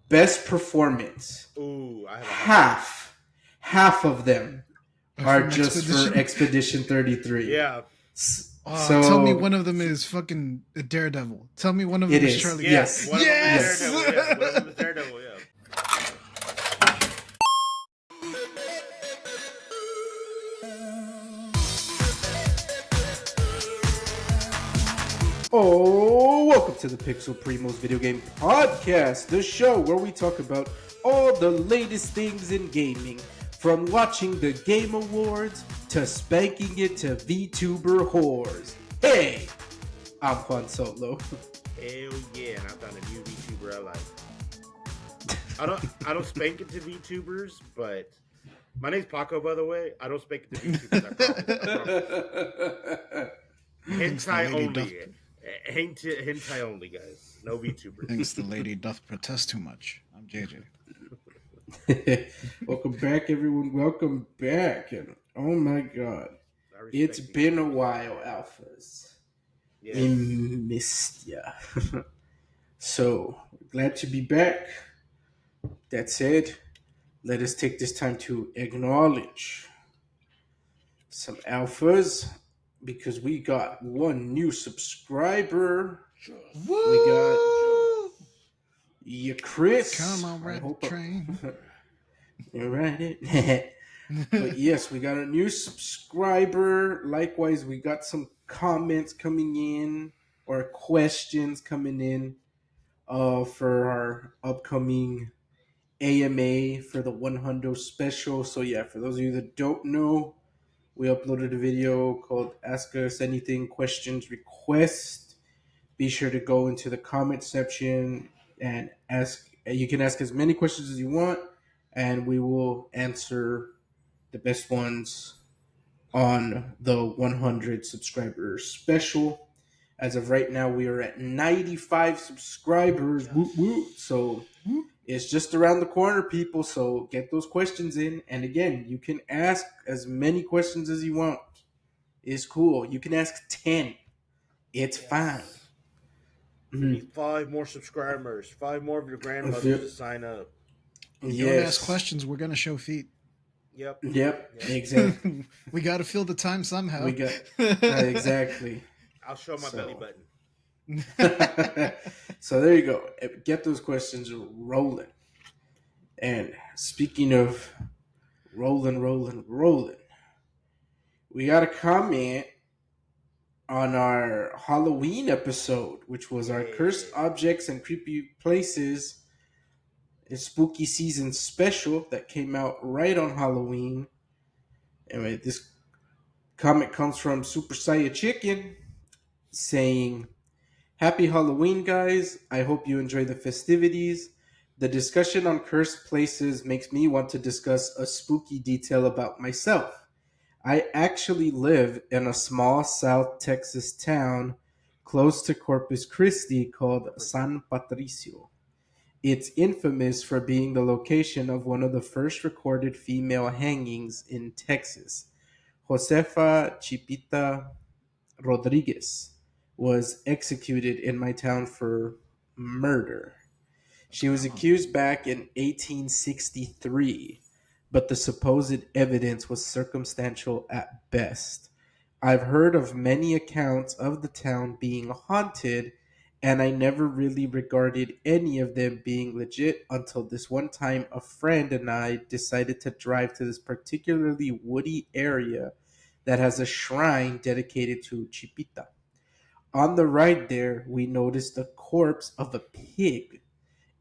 best performance. Ooh, I have Half of them are From just for Expedition 33. Yeah. So tell me one of them is fucking Daredevil. Tell me one of them it is is. Charlie. Yes. One of them is Yes! Daredevil. Yeah. One of them is Daredevil. Yeah. Oh, welcome to the Primos video game podcast, the show where we talk about all the latest things in gaming, from watching the Game Awards to spanking it to VTuber whores. Hey, I'm Juan Solo. Hell yeah! And I found a new VTuber I like. I don't spank it to VTubers, but my name's Paco, by the way. I don't spank it to VTubers. I promise. Hentai only. Hentai only, guys. No VTubers. Thinks the lady doth protest too much. I'm JJ. Welcome back, everyone. Welcome back. And oh my god, it's been a while, Alphas. Yes. We missed ya. So, glad to be back. That said, let us take this time to acknowledge some alphas because we got one new subscriber. Woo! We got Chris. Come on, rabbit train. You're right. But yes, we got a new subscriber. Likewise, we got some comments coming in or questions coming in for our upcoming AMA for the 100 special. So yeah, for those of you that don't know, we uploaded a video called Ask Us Anything Questions Request. Be sure to go into the comment section and ask. You can ask as many questions as you want, and we will answer the best ones on the 100 subscriber special. As of right now, we are at 95 subscribers. Woo woo. So it's just around the corner, people. So get those questions in. And again, you can ask as many questions as you want. It's cool. You can ask 10. It's fine. We need 5 more subscribers. 5 more of your grandmothers to sign up. You don't ask questions, we're going to show feet. Yep. Exactly. We got to fill the time somehow. We got exactly. I'll show my belly button. So there you go. Get those questions rolling. And speaking of rolling, we got a comment on our Halloween episode, which was our Cursed Objects and Creepy Places a spooky season special that came out right on Halloween. Anyway, this comment comes from Super Saiya Chicken saying, "Happy Halloween, guys. I hope you enjoy the festivities. The discussion on cursed places makes me want to discuss a spooky detail about myself. I actually live in a small South Texas town close to Corpus Christi called San Patricio. It's infamous for being the location of one of the first recorded female hangings in Texas. Josefa Chipita Rodriguez was executed in my town for murder. She was accused back in 1863, but the supposed evidence was circumstantial at best. I've heard of many accounts of the town being haunted, and I never really regarded any of them being legit until this one time a friend and I decided to drive to this particularly woody area that has a shrine dedicated to Chipita. On the ride there, we noticed the corpse of a pig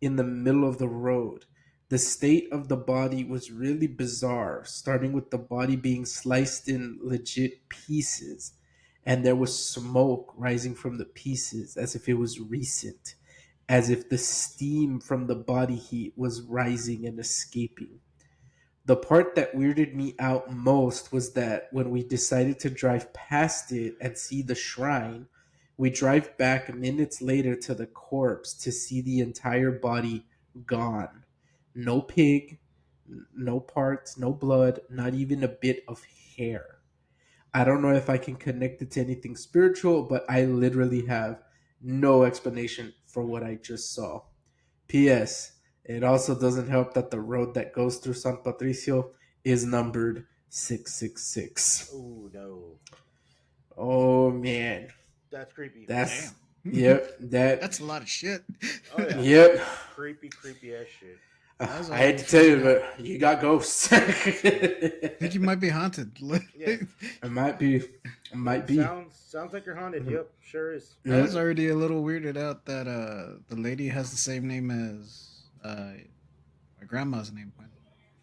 in the middle of the road. The state of the body was really bizarre, starting with the body being sliced in legit pieces, and there was smoke rising from the pieces as if it was recent, as if the steam from the body heat was rising and escaping. The part that weirded me out most was that when we decided to drive past it and see the shrine, we drive back minutes later to the corpse to see the entire body gone. No pig, no parts, no blood, not even a bit of hair. I don't know if I can connect it to anything spiritual, but I literally have no explanation for what I just saw. P.S. It also doesn't help that the road that goes through San Patricio is numbered 666. Oh no, Oh man, that's creepy. that's Damn. yep that That's a lot of shit. Oh yeah, yep. creepy, creepy ass shit. I was I hate already to tell you, freaking out. but you got ghosts. I think you might be haunted. Yeah, It might be. It yep. might be. Sounds like you're haunted. Mhm. Yep, sure is. I Yeah. was already a little weirded out that the lady has the same name as my grandma's name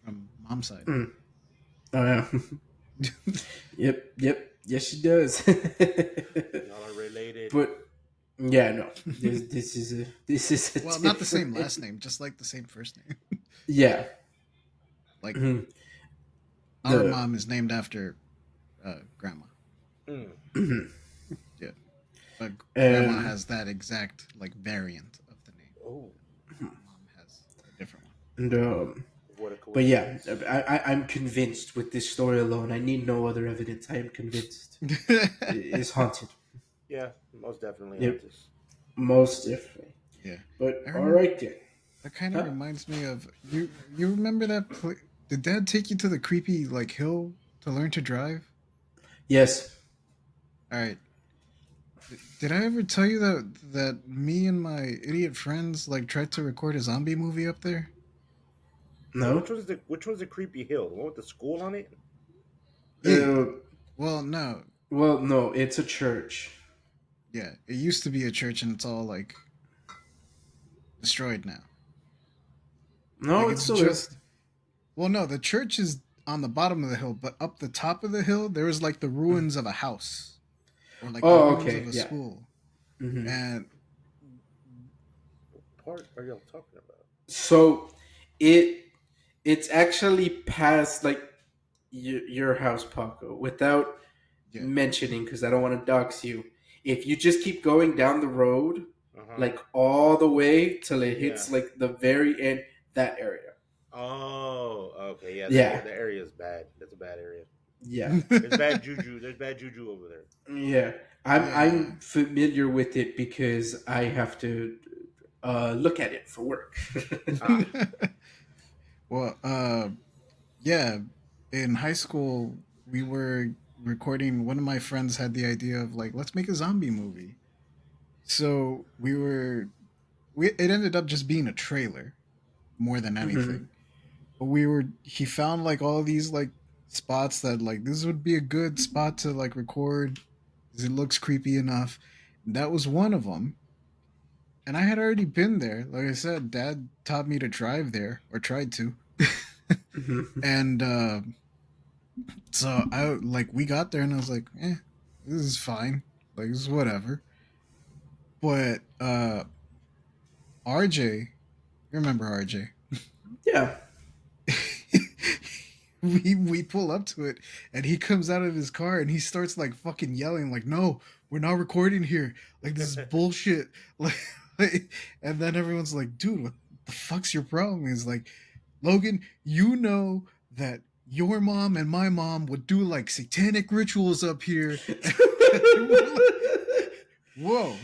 from mom's side. Mm. Oh yeah. Yep. Yep. Yes, she does. Y'all are related. But yeah, no. This is a Well, not the same different. last name, just like the same first name. Yeah. Like Mhm. our The mom is named after grandma. Mm. mhm. Yeah, but grandma um has that exact like variant of the name. Oh, Mom has a different and what a but yeah, coincidence. I'm convinced with this story alone. I need no other evidence. I am convinced. one. It's haunted. Yeah, most definitely Yep. haunted. Most definitely. Yeah, But I all remember right then. that kind of Huh? reminds me of you. You remember that? Did Dad take you to the creepy like hill to learn to drive? Yes. All right. Did I ever tell you that me and my idiot friends like tried to record a zombie movie up there? Well, No. which one's the creepy hill? The one with the school on it? Yeah. Uh, Well, no. well, no. It's a church. Yeah, it used to be a church and it's all like destroyed now. No, Like it's it's still there. just well, no, the church is on the bottom of the hill, but up the top of the hill there is like the ruins of a house or like the Oh, ruins of okay. a Yeah. school. Hmm. And What part are y'all talking about? So it it's actually past like your house, Paco, without yeah. mentioning because I don't want to dox you. If you just keep going down the road, Uh huh. like all the way till it Yeah. hits like the very end, that area. Oh, okay. Yeah, Yeah. the area is bad. That's a bad area. Yeah. There's bad juju. There's bad juju over there. Yeah. I'm Yeah. familiar with it because I have to look at it for work. Ah, Well, yeah, in high school we were recording. One of my friends had the idea of like, let's make a zombie movie. So it ended up just being a trailer more than Mhm. anything. But he found like all these like spots that like this would be a good spot to like record because it looks creepy enough. And that was one of them. And I had already been there. Like I said, Dad taught me to drive there or tried to. Mhm. And so I like we got there and I was like, this is fine. Like this is whatever. But RJ, you remember RJ? Yeah. We pull up to it and he comes out of his car and he starts like fucking yelling like, no, we're not recording here, like this is bullshit. like and then everyone's like, dude, what the fuck's your problem? He's like, Logan, you know that your mom and my mom would do like satanic rituals up here. We're like, whoa.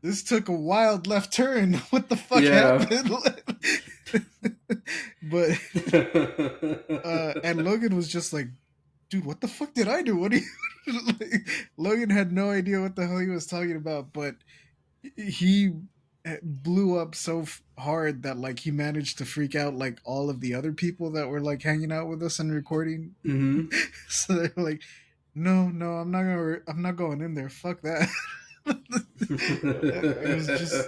This took a wild left turn. What the fuck Yeah. happened? But and Logan was just like, dude, what the fuck did I do? What do you like, Logan had no idea what the hell he was talking about, but he blew up so hard that like he managed to freak out like all of the other people that were like hanging out with us and recording. Hmm. So they're like, no, I'm not going in there. Fuck that. what the It heck? was just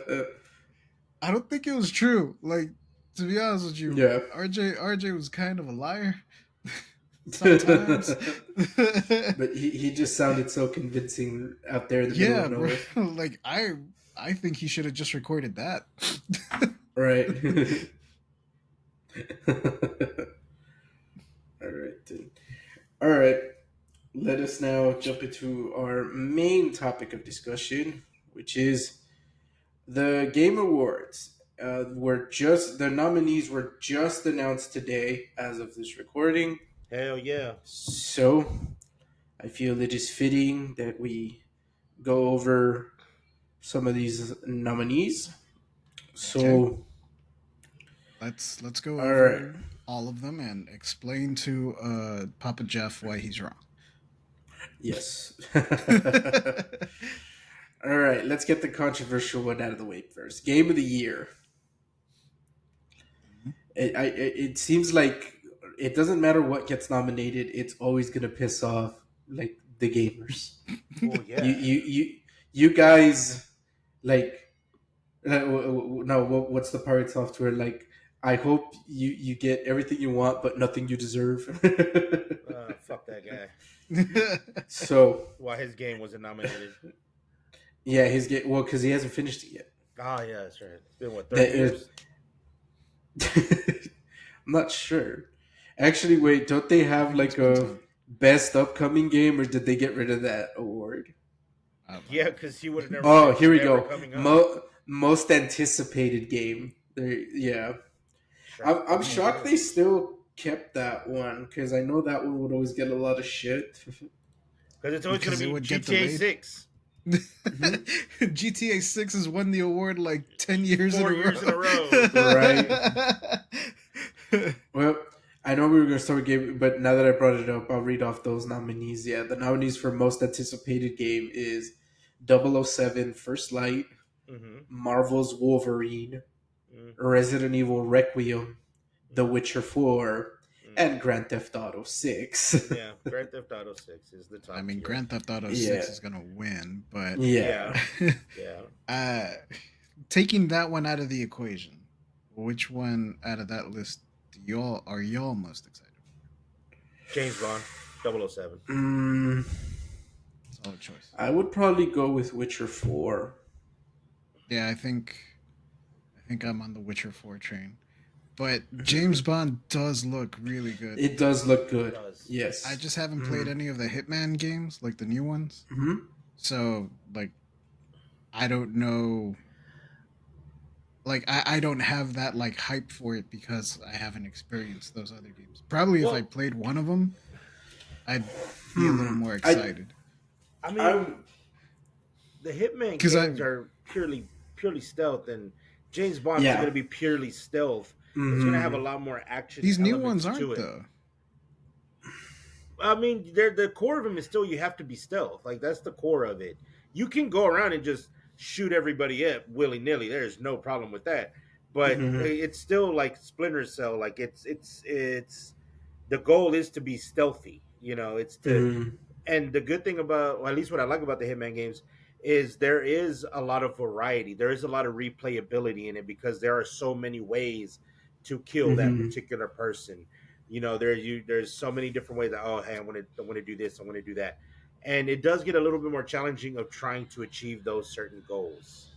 I don't think it was true. Like to be honest with you, Yeah. RJ was kind of a liar sometimes. But he just sounded so convincing out there in the middle of Yeah, bro. nowhere. Like I think he should have just recorded that. Right. All right then. All right. Let us now jump into our main topic of discussion, which is the Game Awards. The nominees were just announced today as of this recording. Hell yeah. So I feel it is fitting that we go over some of these nominees. Okay, So, let's go all right. over all of them and explain to Papa Jeff why he's wrong. Yes. All right, let's get the controversial one out of the way first. Game of the year. It seems like it doesn't matter what gets nominated. It's always gonna piss off like the gamers. Well, yeah. You guys like no. What's the pirate software like? I hope you get everything you want, but nothing you deserve. Fuck that guy. So Why his game wasn't nominated? yeah, his game. Well, because he hasn't finished it yet. Oh yeah, that's right. It's been what, 30 That years? I'm not sure. Actually, wait, don't they have It's like been a time. best upcoming game, or did they get rid of that award? I don't know. Yeah, because he would have never. Oh, It's here we never go. coming up. Most anticipated game. There, yeah. Shrek I'm Food shocked Night. they still kept that one because I know that one would always get a lot of shit. Because it's always going Because to it be would get GTA delayed. 6. GTA 6 has won the award like 10 years 4 in a years row. in a row. Right. Well, I know we were going to start with game, but now that I brought it up, I'll read off those nominees. Yeah, the nominees for most anticipated game is 007 First Light, Mm-hmm. Marvel's Wolverine, Mm-hmm. Resident Evil Requiem, The Witcher 4, Mm-hmm. and Grand Theft Auto 6. Yeah, Grand Theft Auto 6 is the top I mean, tier. Grand Theft Auto Yeah. 6 is going to win, but Yeah. Yeah. taking that one out of the equation, which one out of that list are y'all most excited for? James Bond, 007. Solid choice. I would probably go with Witcher 4. Yeah, I think I'm on the Witcher 4 train. But James Bond does look really good. It does look good. It does. Yes. I just haven't played any of the Hitman games, like the new ones. Mm-hmm. So, like, I don't know. Like, I don't have that, like, hype for it because I haven't experienced those other games. Probably if I played one of them, I'd be a little more excited. I mean, the Hitman games are purely stealth, and James Bond is going to be purely stealth. Mm-hmm. It's going to have a lot more action. These new ones aren't, though. I mean, the core of them is still you have to be stealth. Like, that's the core of it. You can go around and just shoot everybody up willy nilly. There's no problem with that. But it's still like Splinter Cell. Like, it's the goal is to be stealthy. You know, it's to. And the good thing about, or at least what I like about the Hitman games, is there is a lot of variety. There is a lot of replayability in it because there are so many ways to kill that particular person. You know, there's so many different ways that, oh, hey, I want to do this, I want to do that. And it does get a little bit more challenging of trying to achieve those certain goals.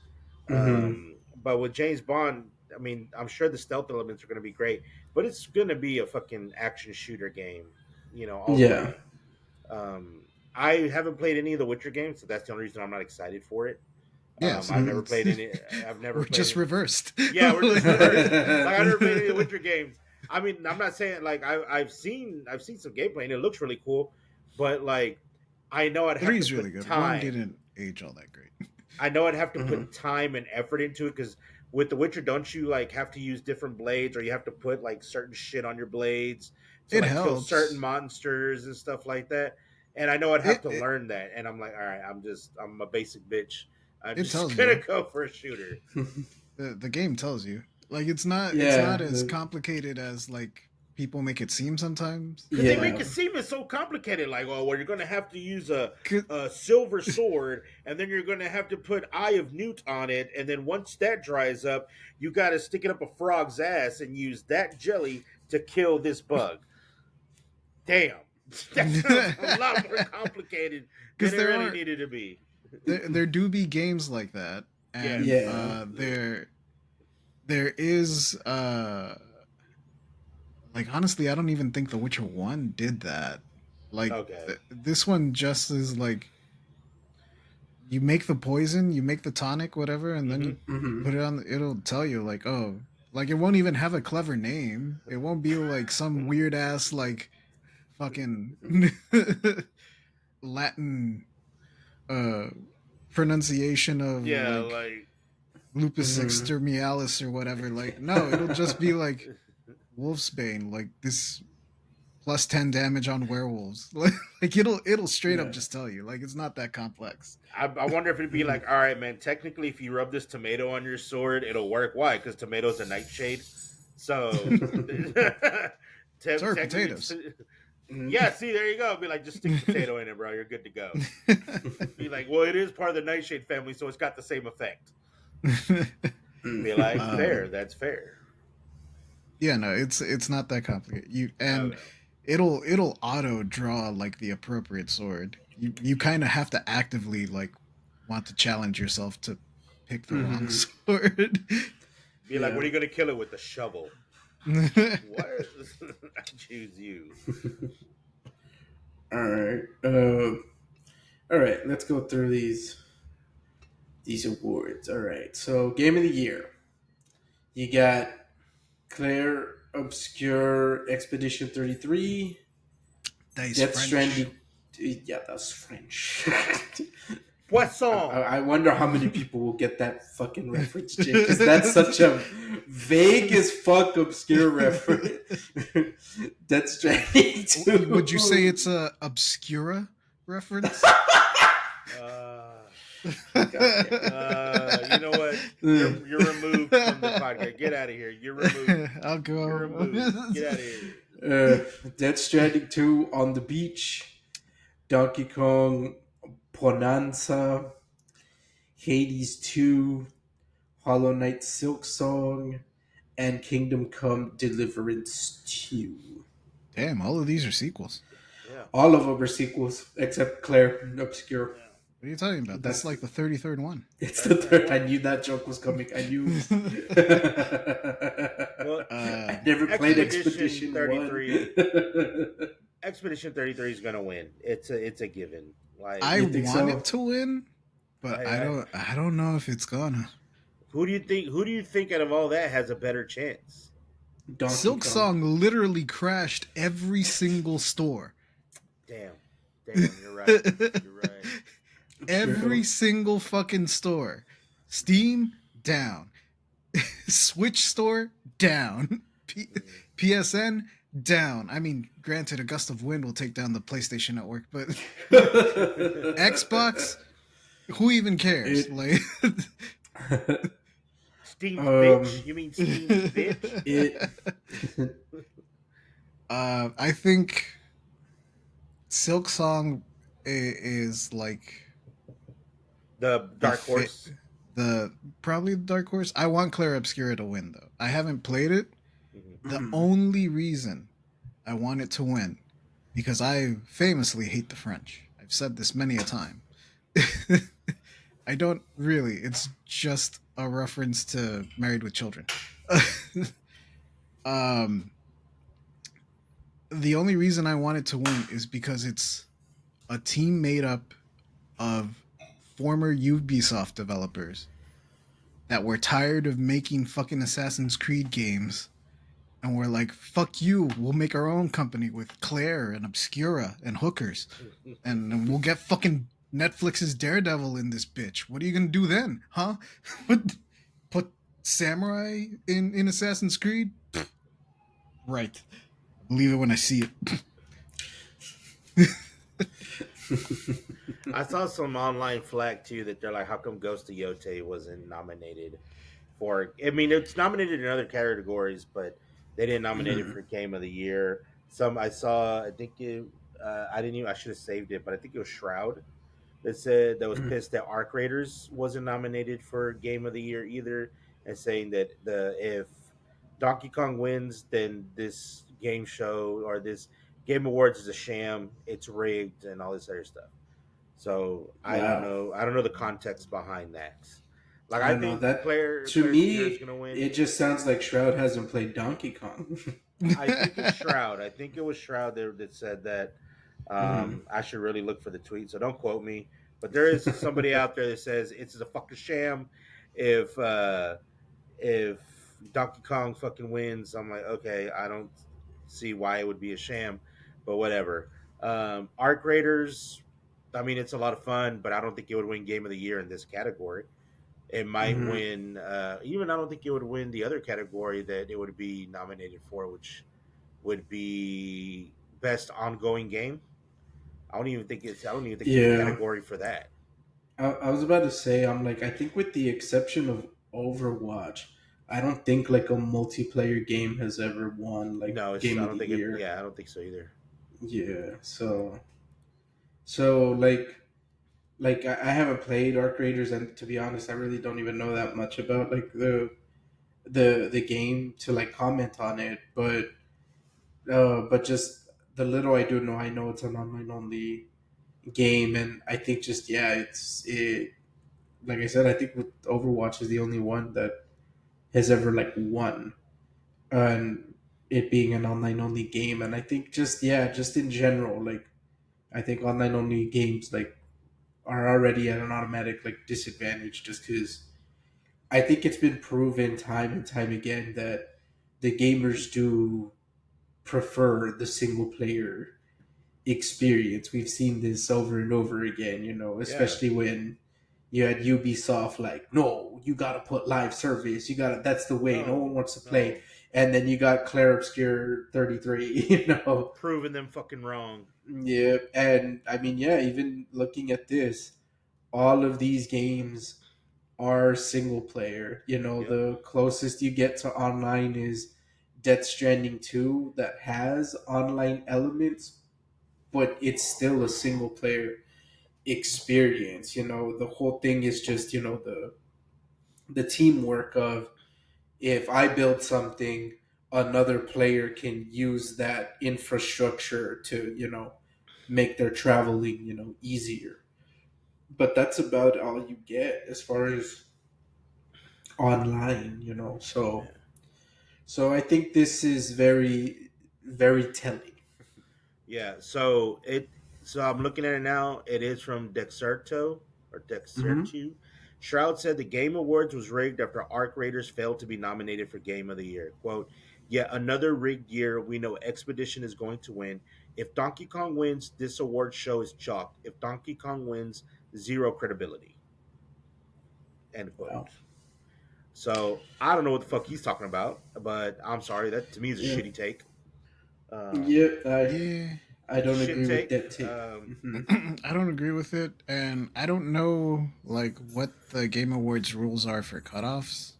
But with James Bond, I mean, I'm sure the stealth elements are going to be great, but it's going to be a fucking action shooter game, you know, all the way. I haven't played any of the Witcher games, so that's the only reason I'm not excited for it. Yes, I've never played any. We're just reversed. Yeah, we're just reversed. Like, I never played any of the Witcher games. I mean, I'm not saying like I've seen some gameplay and it looks really cool, but like I know I'd have to put really good. time. One didn't age all that great. I know I'd have to put time and effort into it because with The Witcher, don't you like have to use different blades or you have to put like certain shit on your blades to like kill certain monsters and stuff like that? And I know I'd have to learn that, and I'm like, all right, I'm a basic bitch. I'm just gonna go for a shooter. The game tells you, like, it's not as complicated as like people make it seem sometimes. Because they make it seem it's so complicated. Like, oh, well, you're gonna have to use a silver sword, and then you're gonna have to put Eye of Newt on it, and then once that dries up, you got to stick it up a frog's ass and use that jelly to kill this bug. Damn. That's a lot more complicated than it really needed to be. There do be games like that, and there is like, honestly, I don't even think The Witcher 1 did that. Like, this one just is like, you make the poison, you make the tonic, whatever, and then you put it on. It'll tell you like, oh, like, it won't even have a clever name. It won't be like some weird ass like fucking Latin pronunciation of Lupus Mhm. exterminalis or whatever. Like, no, it'll just be like Wolfsbane, like this plus 10 damage on werewolves. Like it'll straight up Yeah. just tell you. Like it's not that complex. I wonder if it'd be like, all right, man. Technically, if you rub this tomato on your sword, it'll work. Why? Because tomato's a nightshade. So, So are technically, potatoes. yeah. See, there you go. Be like, just stick potato in it, bro. You're good to go. Be like, well, it is part of the nightshade family, so it's got the same effect. Be like, fair. um, That's fair. yeah, no, it's not that complicated. You and Okay. it'll auto draw like the appropriate sword. You kind of have to actively like want to challenge yourself to pick the wrong Mhm. sword. Be like, what Yeah. are you gonna kill it with? The shovel. What? I choose you. All right. All right. Let's go through these awards. All right. So, game of the year. You got Claire Obscure Expedition 33, Dice Death French. Stranding. Yeah, that's French. Poisson. I wonder how many people will get that fucking reference, Jake, because that's such a vague as fuck obscure reference. Death Stranding Would you say 2. it's a obscura reference? God damn You know what? it. You're removed from the podcast. Get out of here. You're removed. I'll You're go. removed. Get out of here. Death Stranding 2 on the beach, Donkey Kong Bonanza, Hades 2, Hollow Knight Silk Song, and Kingdom Come Deliverance 2. Damn, all of these are sequels. Yeah. All of them are sequels except Claire Obscure. Yeah. What are you talking about? That's That's like the 33rd one. it's the 33rd third. I one. knew that joke was coming. I knew. Well, I never played Expedition Expedition 33. 1. Expedition 33 is gonna win. It's a given. Like, I You think want it so? to win, but I, I I don't. I don't know if it's gonna. who do you think? Who do you think out of all that has a better chance? Donkey Silk Kong. Song literally crashed every single store. Damn. Damn. You're right. You're right. Every single fucking store. Steam down. Switch store down. Mm. PSN down. I mean, granted, a gust of wind will take down the PlayStation Network, but Xbox, who even cares? it, Like, Steam's bitch. um, You mean Steam's bitch? it, I think Silk Song is like The the dark horse. the probably the dark horse. I want Claire Obscura to win though. I haven't played it. Mhm. The only reason I want it to win because I famously hate the French. I've said this many a time. I don't really. It's just a reference to Married with Children. um, the only reason I want it to win is because it's a team made up of former Ubisoft developers that were tired of making fucking Assassin's Creed games and we're like, fuck you, we'll make our own company with Claire and Obscura and hookers. And we'll get fucking Netflix's Daredevil in this bitch. What are you gonna do then? Huh? Put samurai in Assassin's Creed? Right. Believe it when I see it. I saw some online flag too that they're like, how come Ghost of Yote wasn't nominated for? I mean, it's nominated in other categories, but they didn't nominate it for Game of the Year. Some I saw, I think it, I didn't even, I should have saved it, but I think it was Shroud that said that was pissed that Arc Raiders wasn't nominated for Game of the Year either, and saying that the if Donkey Kong wins, then this game show or this Game Awards is a sham, it's rigged, and all this other stuff. So I don't wow. know. I don't know the context behind that. Like, I I don't know. think That Claire to Claire Obscure is me, gonna win. it just sounds like Shroud hasn't played Donkey Kong. I think it's Shroud. I think it was Shroud there that said that. Mhm. I should really look for the tweet, so don't quote me. But there is somebody out there that says it's a fucking sham if if Donkey Kong fucking wins. I'm like, okay, I don't see why it would be a sham, but whatever. Arc Raiders, I mean, it's a lot of fun, but I don't think it would win Game of the Year in this category. It might Hmm. win. Even I don't think it would win the other category that it would be nominated for, which would be best ongoing game. I don't even think it's. I don't even think there's a Yeah, category for that. I was about to say, I'm like, I think with the exception of Overwatch, I don't think like a multiplayer game has ever won like No, it's. Game I of don't the think it. Year. Yeah, I don't think so either. Yeah, so like I haven't played Arc Raiders, and to be honest, I really don't even know that much about like the game to like comment on it. But just the little I do know, I know it's an online only game, and I think just yeah, it. Like I said, I think with Overwatch is the only one that has ever like won, and it being an online only game. And I think just yeah, just in general, like I think online only games like are already at an automatic like disadvantage just because I think it's been proven time and time again that the gamers do prefer the single player experience. We've seen this over and over again, Yeah. especially when you had Ubisoft like, no, you gotta put live service, you gotta that's the way, no one No. wants to play. No. And then you got Claire Obscure 33, Proving them fucking wrong. Yeah, and I mean, yeah, even looking at this, all of these games are single player. Yep. The closest you get to online is Death Stranding 2 that has online elements, but it's still a single player experience. The whole thing is just, the teamwork of if I build something, another player can use that infrastructure to, make their traveling, easier. But that's about all you get as far as online, Yeah. So I think this is very, very telling. Yeah. So I'm looking at it now. It is from Dexerto or Hmm. Dexertu. Shroud said the Game Awards was rigged after Arc Raiders failed to be nominated for Game of the Year. Quote, yet another rigged year. We know Expedition is going to win. If Donkey Kong wins, this award show is chalked. If Donkey Kong wins, zero credibility. End quote. Wow. So I don't know what the fuck he's talking about, but I'm sorry. That to me is a Yeah. shitty take. Um, Yeah. Yeah. I don't shit agree with take. that take. Hmm. I don't agree with it, and I don't know like what the Game Awards rules are for cutoffs,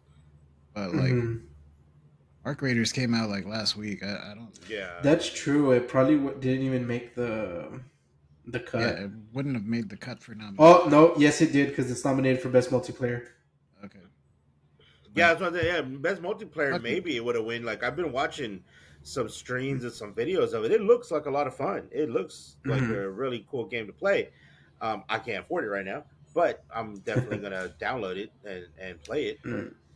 but like Hmm. Arc Raiders came out like last week. I don't. Yeah. That's true. It probably didn't even make the Yeah, cut. it wouldn't have made the cut for Oh nomination. no, yes it did because it's nominated for best multiplayer. Okay, Yeah, but that's what. Yeah, best multiplayer. fuck it. Maybe it would have win. Like I've been watching some streams and some videos of it. It looks like a lot of fun. It looks like Hmm. a really cool game to play. I can't afford it right now, but I'm definitely gonna download it and play it.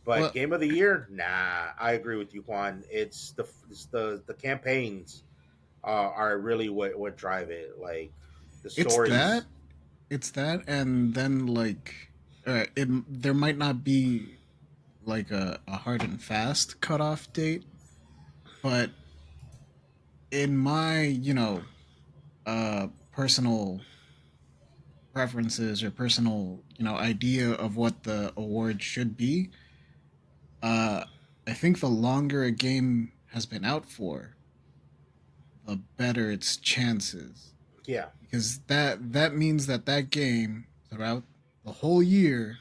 But Well, game of the year, nah. I agree with you, Juan. It's the campaigns are really what drive it. Like the it's that. stories. It's that, and then like, there might not be like a hard and fast cutoff date, but in my personal preferences or personal idea of what the award should be, uh I think the longer a game has been out for, the better its chances, Yeah, because that means that that game throughout the whole year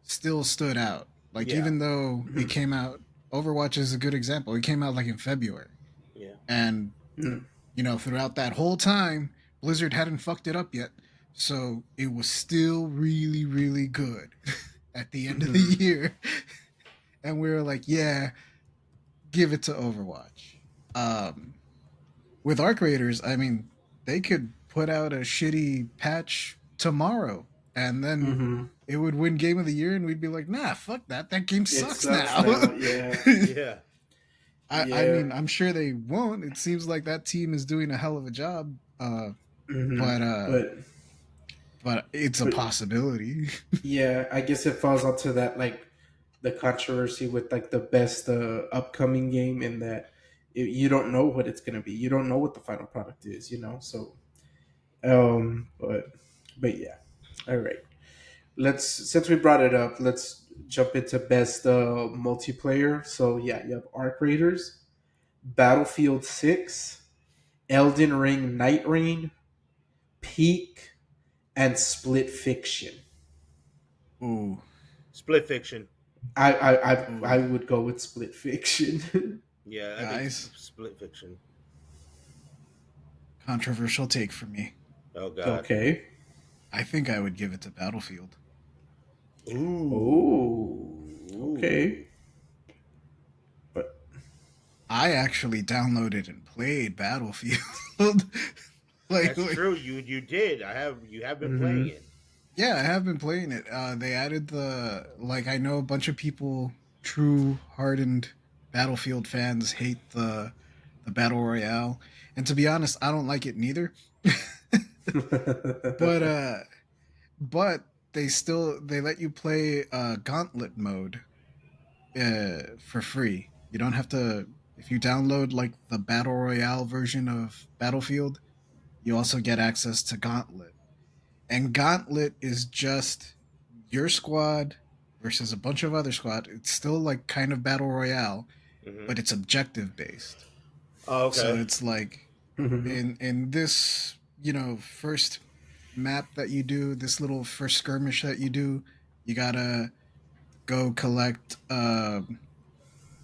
still stood out. Like, yeah, even though it Hmm. came out, Overwatch is a good example. It came out like in February, yeah, and Hmm. throughout that whole time, Blizzard hadn't fucked it up yet. So it was still really, really good at the end of the Hmm. year. And we were like, yeah, give it to Overwatch. Um, with Arc Raiders, I mean, they could put out a shitty patch tomorrow and then Hmm. it would win Game of the Year, and we'd be like, nah, fuck that. That game It sucks sucks now. now. Yeah. yeah. I Yeah. mean, I'm sure they won't. It seems like that team is doing a hell of a job. Hmm. But it's a But possibility. yeah, I guess it falls onto that like the controversy with like the best upcoming game in that you don't know what it's gonna be. You don't know what the final product is. So but yeah, all right. let's since we brought it up, let's jump into best multiplayer. So yeah, you have Arc Raiders, Battlefield 6, Elden Ring Night Rain, Peak, and Split Fiction. Ooh, Split Fiction. I ooh, would go with Split Fiction. Yeah, I think guys, Split Fiction. controversial take for me. Oh God. Okay. I think I would give it to Battlefield. Ooh. Oh, Ooh. okay. But I actually downloaded and played Battlefield. That's like, true. You did. You have been hmm playing it. yeah, I have been playing it. They added the like. I know a bunch of people, true hardened Battlefield fans, hate the battle royale, and to be honest, I don't like it neither. but but they let you play gauntlet mode for free. You don't have to if you download like the battle royale version of Battlefield, you also get access to Gauntlet. And Gauntlet is just your squad versus a bunch of other squad. It's still like kind of battle royale, Hmm. but it's objective based. Oh, So okay. it's like Mhm. in this, first map that you do, this little first skirmish that you do, you gotta go collect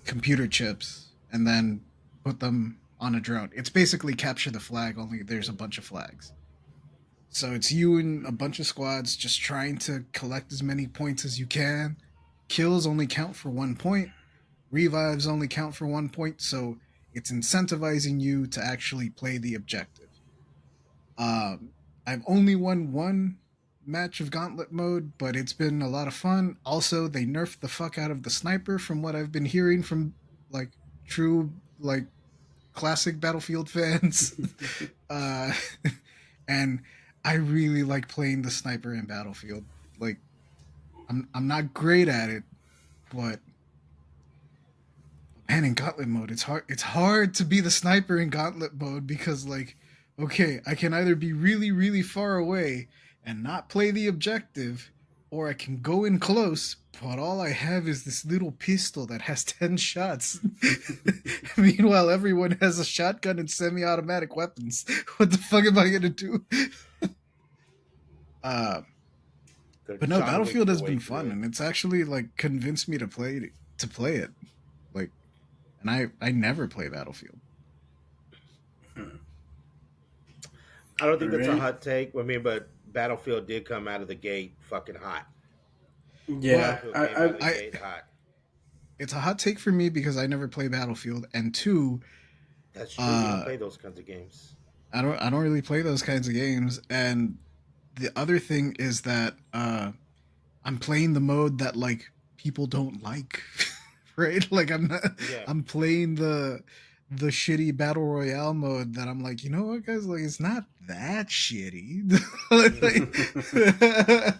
computer chips and then put them on a drone. It's basically capture the flag, only there's a bunch of flags. So it's you and a bunch of squads just trying to collect as many points as you can. Kills only count for 1 point. Revives only count for 1 point. So it's incentivizing you to actually play the objective. Um, I've only won one match of Gauntlet mode, but it's been a lot of fun. Also, they nerfed the fuck out of the sniper from what I've been hearing from like true like classic Battlefield fans. uh, and I really like playing the sniper in Battlefield. Like I'm not great at it, but man, in Gauntlet mode, it's hard to be the sniper in Gauntlet mode because like, okay, I can either be really really far away and not play the objective, or I can go in close, but all I have is this little pistol that has 10 shots. Meanwhile, everyone has a shotgun and semi-automatic weapons. What the fuck am I gonna do? Uh, Could but no, John Wick Battlefield your has way been through fun, it. and it's actually like convinced me to play it. Like, and I never play Battlefield. I don't All think that's a right. hot take. I mean, but Battlefield did come out of the gate fucking hot. Well, Yeah, Battlefield came out of the I gate hot. it's a hot take for me because I never play Battlefield, and two, That's true. You don't uh, play those kinds of games. I don't really play those kinds of games. And the other thing is that I'm playing the mode that like people don't like, right? Like Yeah. I'm playing the shitty battle royale mode that I'm like, you know what, guys, like it's not that shitty. Like,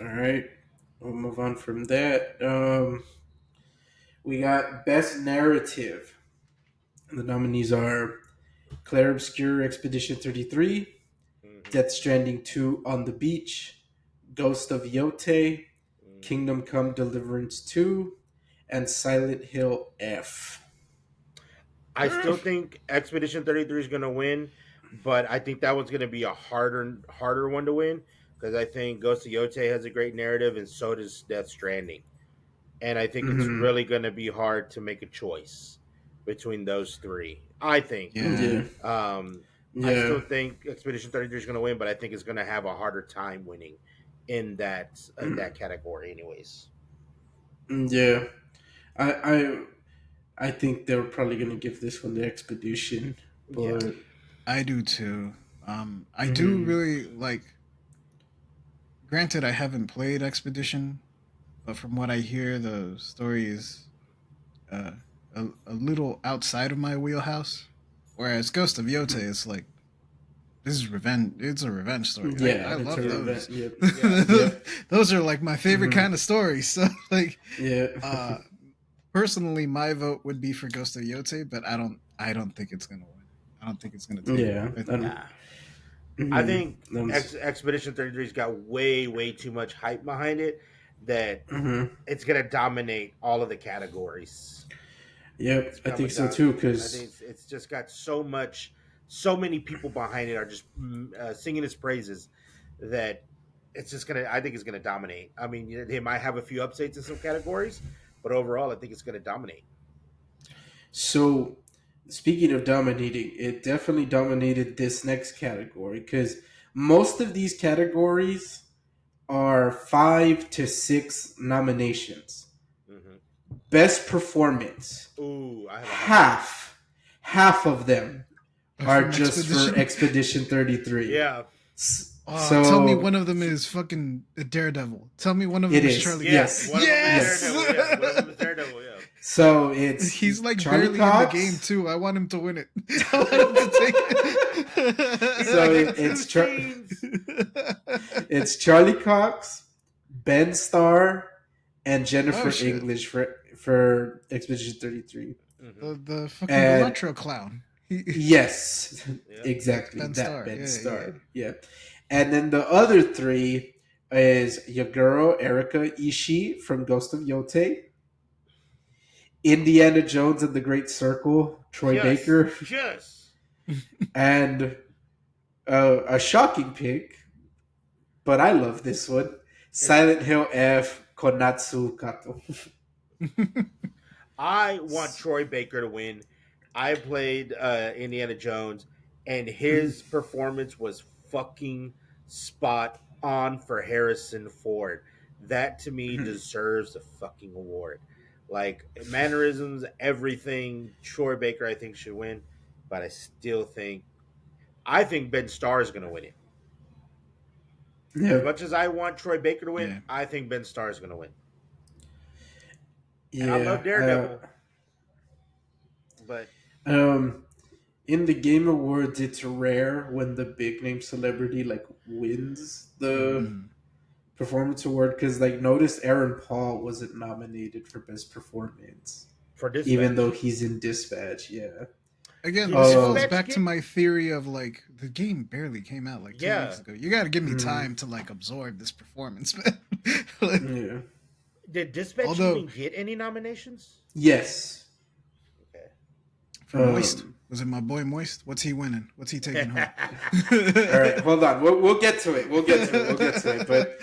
all right. We'll move on from that. We got best narrative. The nominees are Claire Obscure Expedition 33, Hmm. Death Stranding 2 On the Beach, Ghost of Yote, Hmm. Kingdom Come Deliverance 2, and Silent Hill F. I still think Expedition 33 is going to win, but I think that one's going to be a harder one to win because I think Ghost of Yote has a great narrative and so does Death Stranding. And I think it's Mm-hmm. really going to be hard to make a choice between those three. I think. yeah, Yeah. Um, I Yeah. still think Expedition 33 is going to win, but I think it's going to have a harder time winning in that category, anyways. Yeah. I I I think they're probably gonna give this one the Expedition, Yeah. but I do too. I do mm-hmm. really like. Granted, I haven't played Expedition, but from what I hear, the story is uh, a little outside of my wheelhouse. Whereas Ghost of Yote is like this is revenge. It's a revenge story. I Yeah, it's a love Yeah. event. those. Yep. Yeah. Yep. Those are like my favorite Mm-hmm. kind of stories. So like, Yeah. uh, personally, my vote would be for Ghost of Yote, but I don't think it's gonna win. I don't think it's gonna take it. Yeah. I, I don't, Nah. I think Mm-hmm. Expedition 33's got way too much hype behind it that Mm-hmm. it's gonna dominate all of the categories. It's Yep, I think coming so down. too. I think Because it's just got so many people behind it are just singing its praises that it's just gonna. I think it's gonna dominate. I mean, they might have a few updates in some categories, but overall, I think it's gonna dominate. so, speaking of dominating, it definitely dominated this next category because most of these categories are 5 to 6 nominations. Hmm. Best performance, Ooh, I have a hot take. half, half of them are From just for Expedition. Expedition 33. Yeah, Oh, tell me So one of them is fucking Daredevil. Tell me one of it them is is. Charlie yeah. Cox. Yes. One of them is Yes! Daredevil. Yeah, one of them is Daredevil. Yeah. So it's He's like Charlie barely in the game Cox. too. I want him to win it. I want him to take He's So like it. it's two scenes. it's Charlie Cox, Ben Starr, and Oh Jennifer shit! English for Expedition 33. Hmm. The fucking And Electro clown. yes, Yeah. exactly Ben that Starr. Ben Yeah, Starr. Yeah. And then the other three is your girl Erika Ishii from Ghost of Yote, Indiana Jones and the Great Circle, Troy Yes, Baker, yes. and a shocking pick, but I love this one. It's Silent Hill F. Konatsu Kato. I want Troy Baker to win. I played Indiana Jones, and his performance was fucking spot on for Harrison Ford. That to me deserves a fucking award. Like mannerisms, everything. Troy Baker, I think, should win, but I think Ben Starr is going to win it. As Yeah, much as I want Troy Baker to win, yeah. I think Ben Starr is going to win. And I yeah. love Daredevil, but Um, in the Game Awards, it's rare when the big name celebrity like wins the Mhm. performance award because like notice Aaron Paul wasn't nominated for best performance, for even though Dispatch, he's in Dispatch. Yeah. Again, did this falls Dispatch Um. back to get? my theory of like the game barely came out like 2 weeks Yeah, ago. You got to give me mm, time to like absorb this performance, man. Like, yeah. did Dispatch although even get any nominations? Yes. Okay. for Moist, Um. was it my boy Moist? What's he winning? What's he taking home? All right. Hold on. We'll get to it. We'll get to it. We'll get to it. But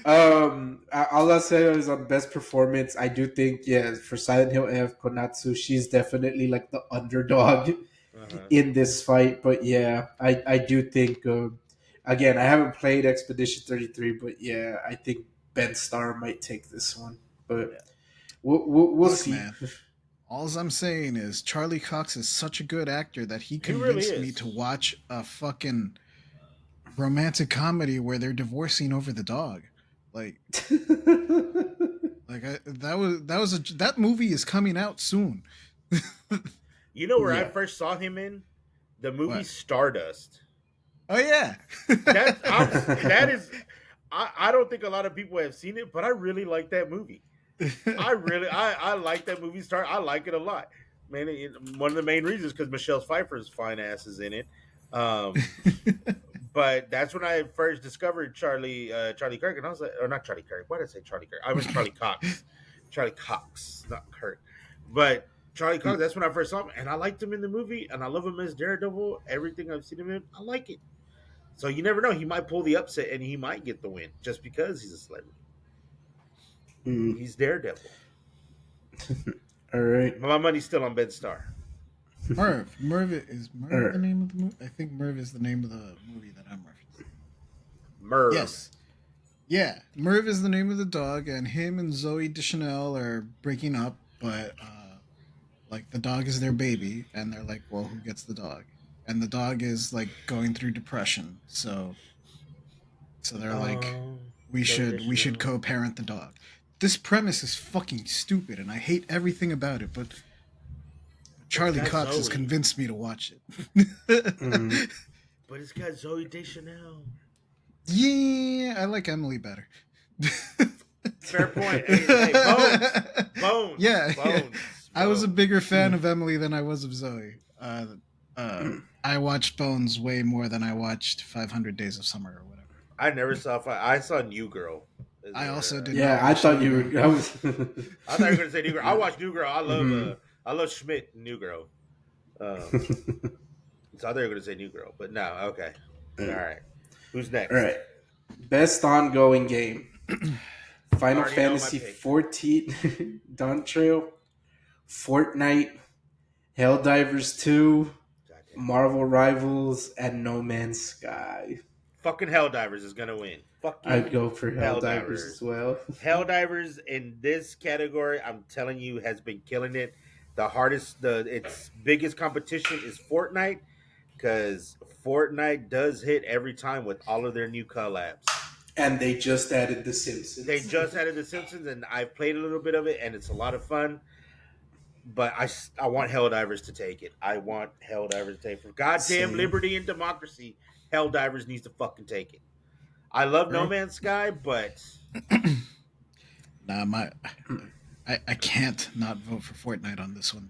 all I'll say is on best performance, I do think yeah for Silent Hill F Konatsu, she's definitely like the underdog Uh-huh. in this fight. But yeah, I do think again I haven't played Expedition 33, but yeah, I think Ben Starr might take this one. But Yeah. we'll Look, see. man. All I'm saying is Charlie Cox is such a good actor that he He really convinced me is. to watch a fucking romantic comedy where they're divorcing over the dog. Like, that movie is coming out soon. You know where I Yeah. first saw him in the movie What? Stardust. Oh yeah. That is. I don't think a lot of people have seen it, but I really like that movie. I like that movie. I like it a lot. Man, one of the main reasons because Michelle Pfeiffer's fine ass is in it. Um, but that's when I first discovered Charlie Kirk, and I was like, or not Charlie Kirk. Why did I say Charlie Kirk? I was Charlie Cox. Charlie Cox, not Kirk. But Charlie Cox. That's when I first saw him, and I liked him in the movie, and I love him as Daredevil. Everything I've seen him in, I like it. So you never know. He might pull the upset, and he might get the win just because he's a celebrity. Mm, He's Daredevil. all right. My money's still on Ben Starr. Merv. Is All Merv the right. name of the movie? I think Merv is the name of the movie that I'm referencing. Merv. Yes. Yeah, Merv is the name of the dog, and him and Zoe Deschanel are breaking up, but like the dog is their baby, and they're like, well, who gets the dog? And the dog is like going through depression, so they're like, we Zoe should Deschanel. co-parent the dog. This premise is fucking stupid, and I hate everything about it, but Charlie got Cox has Zoe. convinced me to watch it. Mm. But it's got Zoe Deschanel. Yeah, I like Emily better. Fair point. Hey, Bones. Yeah, yeah. Bones. I was a Bones. bigger fan of Emily than I was of Zoe. I I watched Bones way more than I watched 500 Days of Summer or whatever. I never saw. I saw New Girl. I also did not Yeah, I watch thought New you Girl. were. I was. I thought you were gonna say New Girl. I watched New Girl. Mhm. I love Schmidt. New Girl. So I thought you were gonna say New Girl, but no. Okay. All right. Who's All next? right. Best ongoing game: Final Already know my Fantasy pick. 14, Dawn Trail, Fortnite, Helldivers 2, Goddamn. Marvel Rivals, and No Man's Sky. Fucking Helldivers is gonna win. I'd Fucking go for Helldivers as Helldivers. well. Helldivers in this category, I'm telling you, has been killing it. Its biggest competition is Fortnite because Fortnite does hit every time with all of their new collabs. And they just added The They Simpsons. just added The Simpsons, and I've played a little bit of it, and it's a lot of fun. But I want Helldivers to take it. I want Helldivers to take it. For goddamn Same. liberty and democracy, Helldivers needs to fucking take it. I love No Man's Sky, but Nah, I can't not vote for Fortnite on this one.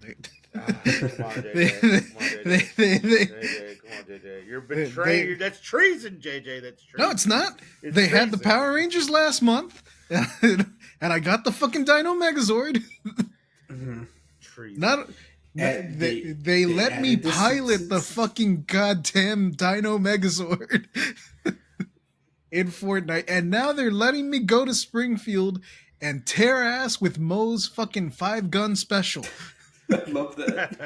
come on, JJ. Come on, JJ. Come on, JJ. You're betraying. That's treason, JJ. That's treason. No, it's not. It's They had the treason. Power Rangers last month, and I got the fucking Dino Megazord. Mhm. Treason. Not. And They let me added The pilot the Simpsons. fucking goddamn Dino Megazord in Fortnite, and now they're letting me go to Springfield and tear ass with Moe's fucking 5-gun special. I love that.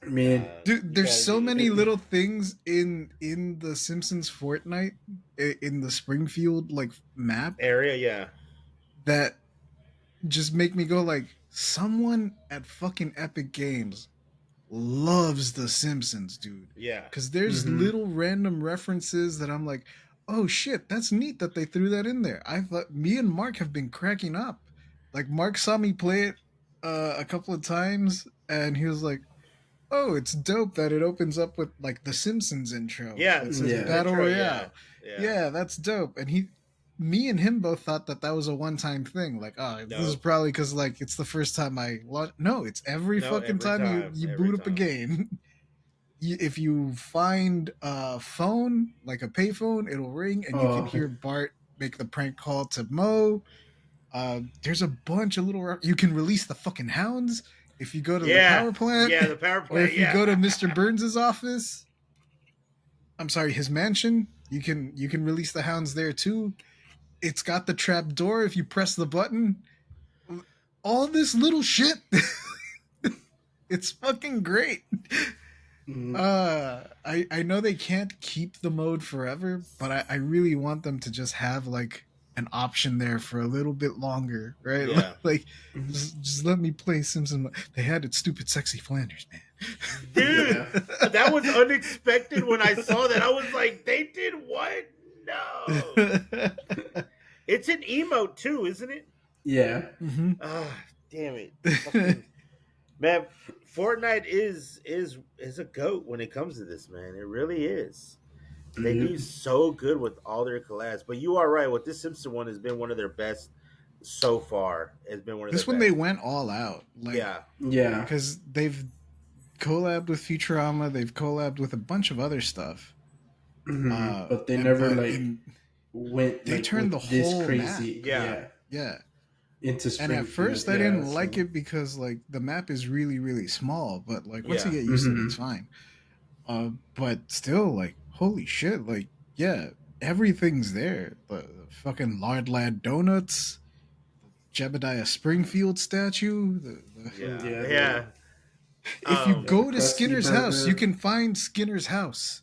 Man, Dude, there's so many little things in the Simpsons Fortnite in the Springfield like map area, yeah. that just make me go like, someone at fucking Epic Games loves the Simpsons, dude. Yeah. Because there's Mhm. little random references that I'm like, oh shit, that's neat that they threw that in there. I thought me and Mark have been cracking up. Like Mark saw me play it a couple of times, and he was like, "Oh, it's dope that it opens up with like the Simpsons intro. Yeah. It says Yeah. Battle Intro, Royale. Yeah. Yeah, that's dope." And me and him both thought that was a one-time thing. Like, oh, this is No. probably because like it's the first time I launched. No, it's every No, fucking every time time, you every boot up a time. game. If you find a phone, like a payphone, it'll ring and you can Oh. hear Bart make the prank call to Mo. There's a bunch of little. You can release the fucking hounds if you go to the power plant. Yeah, the power Or plant. if you Yeah. go to Mr. Burns's office, I'm sorry, his mansion, you can release the hounds there too. It's got the trap door if you press the button. All this little shit. It's fucking great. Mhm. I know they can't keep the mode forever, but I really want them to just have like an option there for a little bit longer, right? Yeah. Like just let me play Simpson. They had it, stupid sexy Flanders, man. Dude, Yeah. that was unexpected when I saw that. I was like, they did what? No. It's an emote too, isn't it? Yeah. Mhm. Ah, damn it. Fucking- man, Fortnite is a goat when it comes to this, man. It really is. They Mhm. do so good with all their collabs. But you are right. With this Simpson one has been one of their best so far. It's been one of This their one best. they went all out, like Yeah. because they've collabed with Futurama, they've collabed with a bunch of other stuff. Mhm. But they never but like went they like turned with the this whole crazy. map. Yeah. Into And Springfield. at first I yeah, didn't like so- it because like the map is really, really small, but like once you Yeah. get used to it, Mhm. it's fine. But still, like, holy shit, like, yeah, everything's there. The fucking Lard Lad Donuts, Jebediah Springfield statue, Yeah. Yeah. Yeah. if you Um, go the to Krusty Skinner's house, you Burger. can find Skinner's house.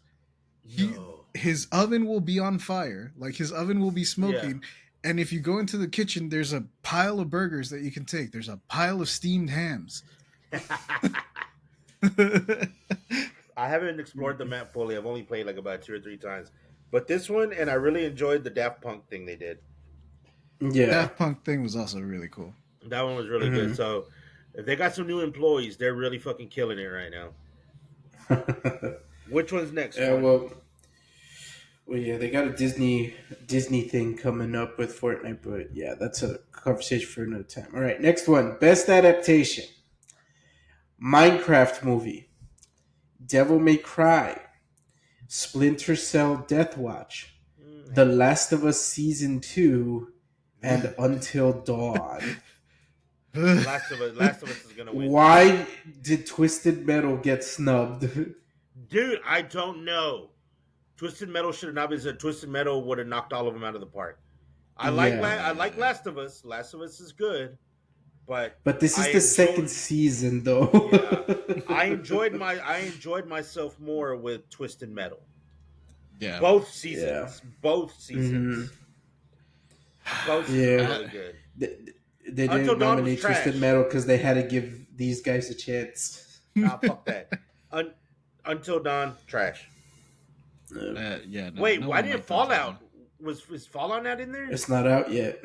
No. His oven will be on fire, like his oven will be smoking. And if you go into the kitchen, there's a pile of burgers that you can take. There's a pile of steamed hams. I haven't explored the map fully. I've only played like about 2 or 3 times. But this one, and I really enjoyed the Daft Punk thing they did. Yeah. Daft Punk thing was also really cool. That one was really good. So if they got some new employees, they're really fucking killing it right now. Which one's next? Yeah, one? well, yeah, they got a Disney thing coming up with Fortnite, but yeah, that's a conversation for another time. All right, next one, best adaptation: Minecraft movie, Devil May Cry, Splinter Cell Death Watch, The Hell no. Last of Us Season 2, and Until Dawn. Last of Us is gonna win for me. Why did Twisted Metal get snubbed? Dude, I don't know. Twisted Metal should have not been said. Twisted Metal would have knocked all of them out of the park. I like Yeah. Last of Us. Last of Us is good, but But this I is the second enjoy. season, though. Yeah, I enjoyed myself more with Twisted Metal. Yeah. Both Yeah. seasons, both hmm seasons, both seasons were Yeah. really good. They, they Until didn't Dawn was nominate Twisted trash. Metal because they had to give these guys a chance. Nah, fuck that. Un- Until Dawn, trash. Yeah, no, Wait, no why one didn't liked Until Fallout? Dawn. Was Fallout not in there? It's not out yet.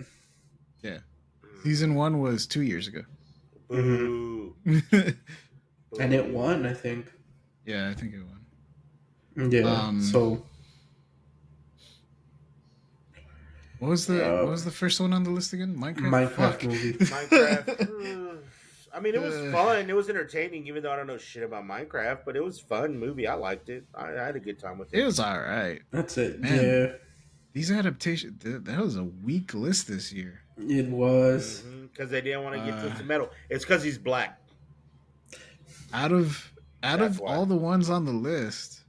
Yeah. Season 1 was 2 years ago. hmm Boo. And it Boo. won, I think. Yeah, I think it won. Yeah. So What And was the first one on the list again? Minecraft. Minecraft Fuck. movie. Minecraft. I mean, it was Uh, fun. It was entertaining, even though I don't know shit about Minecraft. But it was a fun movie. I liked it. I had a good time with it it. was all right. That's it. Man, Yeah, these adaptations. That was a weak list this year. it was. Because they didn't want to get Uh, Twisted Metal. It's because he's black. out of That's why. all the ones on the list,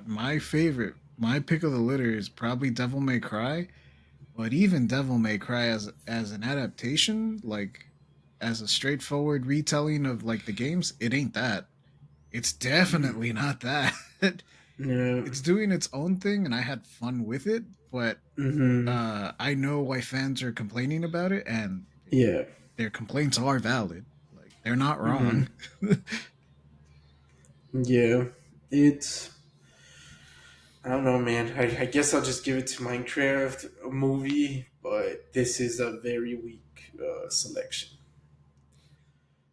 my favorite, my pick of the litter is probably Devil May Cry. But even Devil May Cry as an adaptation, like as a straightforward retelling of like the games, it ain't that. It's definitely not that. Yeah. It's doing its own thing, and I had fun with it. But hmm I know why fans are complaining about it, and Yeah. their complaints are valid. Like they're not hmm wrong. Yeah. It's. I don't know, man. I guess I'll just give it to Minecraft movie, but this is a very weak selection.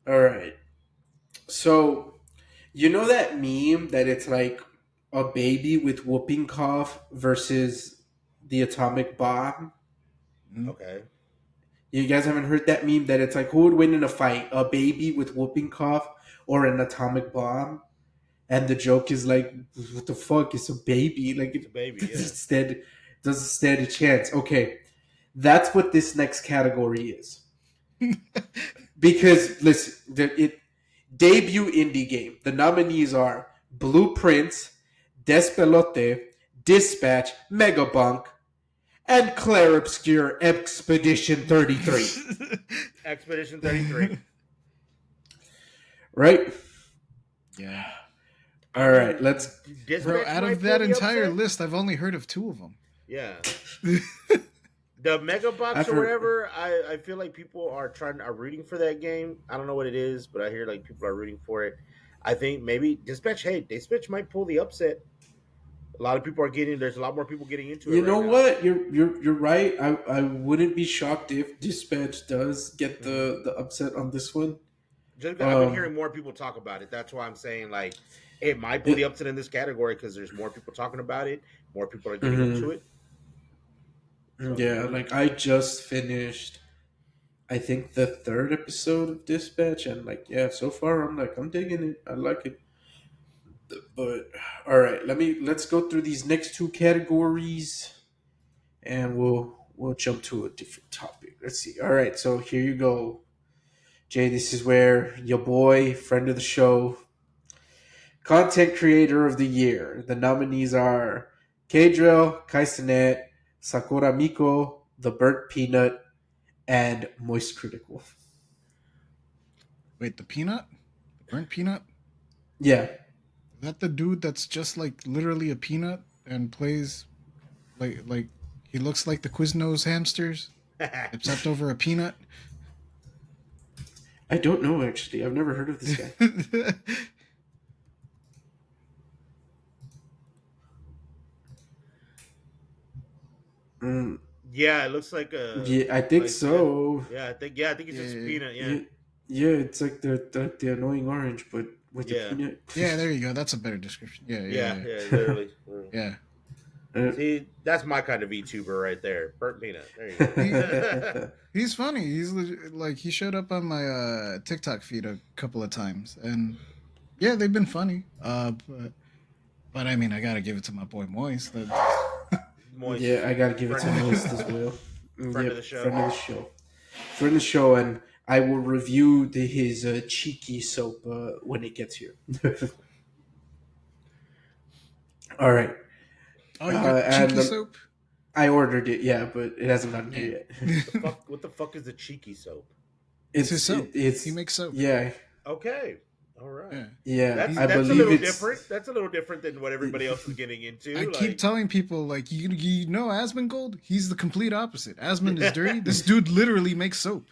All right. So, you know that meme that it's like a baby with whooping cough versus the atomic bomb? Okay. You guys haven't heard that meme that it's like who would win in a fight, a baby with whooping cough or an atomic bomb? And the joke is like, what the fuck? It's a baby. Like It's a baby, yeah. it doesn't stand a chance. Okay, that's what this next category is. Because listen, it debut indie game. The nominees are Blueprints, Despelote, Dispatch, Megabunk, and Claire Obscure Expedition 33. Expedition 33. Right? Yeah, All right, let's. Dispatch bro. Out might of that pull the entire upset. list, I've only heard of 2 of them. Yeah. The Mega Box I've or heard- whatever, I feel like people are rooting for that game. I don't know what it is, but I hear like people are rooting for it. I think maybe Dispatch might pull the upset. A lot of people are getting. There's a lot more people getting into it. You know right now. what? You're right. I wouldn't be shocked if Dispatch does get the upset on this one. I've been hearing more people talk about it. That's why I'm saying like it might pull the upset in this category because there's more people talking about it. More people are getting into it. So, Yeah, like I just finished, I think the 3rd episode of Dispatch, and like yeah, so far I'm digging it. I like it. But all right, let's go through these next 2 categories, and we'll jump to a different topic. Let's see. All right, so here you go, Jay. This is where your boy, friend of the show, content creator of the year. The nominees are Kadriel, Kaisenet, Sakura Miko, The Burnt Peanut, and Moist Critical. Wait, the peanut, the burnt peanut. Yeah, Is that the dude that's just like literally a peanut and plays like he looks like the Quiznos hamsters, except over a peanut? I don't know actually. I've never heard of this guy. Mm, yeah, it looks like a. yeah, I think like, so. Yeah, I think it's just Yeah. peanut. Yeah. Yeah, it's like the annoying orange, but with Yeah. the peanut. Yeah, there you go. That's a better description. Yeah, Yeah, yeah, literally. yeah. See, that's my kind of VTuber right there. Burnt peanut. There you He go. he's funny. He's like he showed up on my TikTok feed a couple of times, and yeah, they've been funny. But I mean, I gotta give it to my boy Moist. Moist, Yeah, I gotta give it to friend of the Moist as well. friend of Yep, the show. friend of the show. Friend of the show, and I will review his cheeky soap when it gets here. All right. Oh, you got And cheeky soap? I ordered it, yeah, but it hasn't gotten Yeah. here yet. What the fuck is a cheeky soap? It's his soap. It's He makes soap. yeah, Okay, all right. Yeah. yeah. That's I a believe little it's different. That's a little different than what everybody else is getting into. I keep telling people like you know Asmongold. He's the complete opposite. Asmon is dirty. This dude literally makes soap.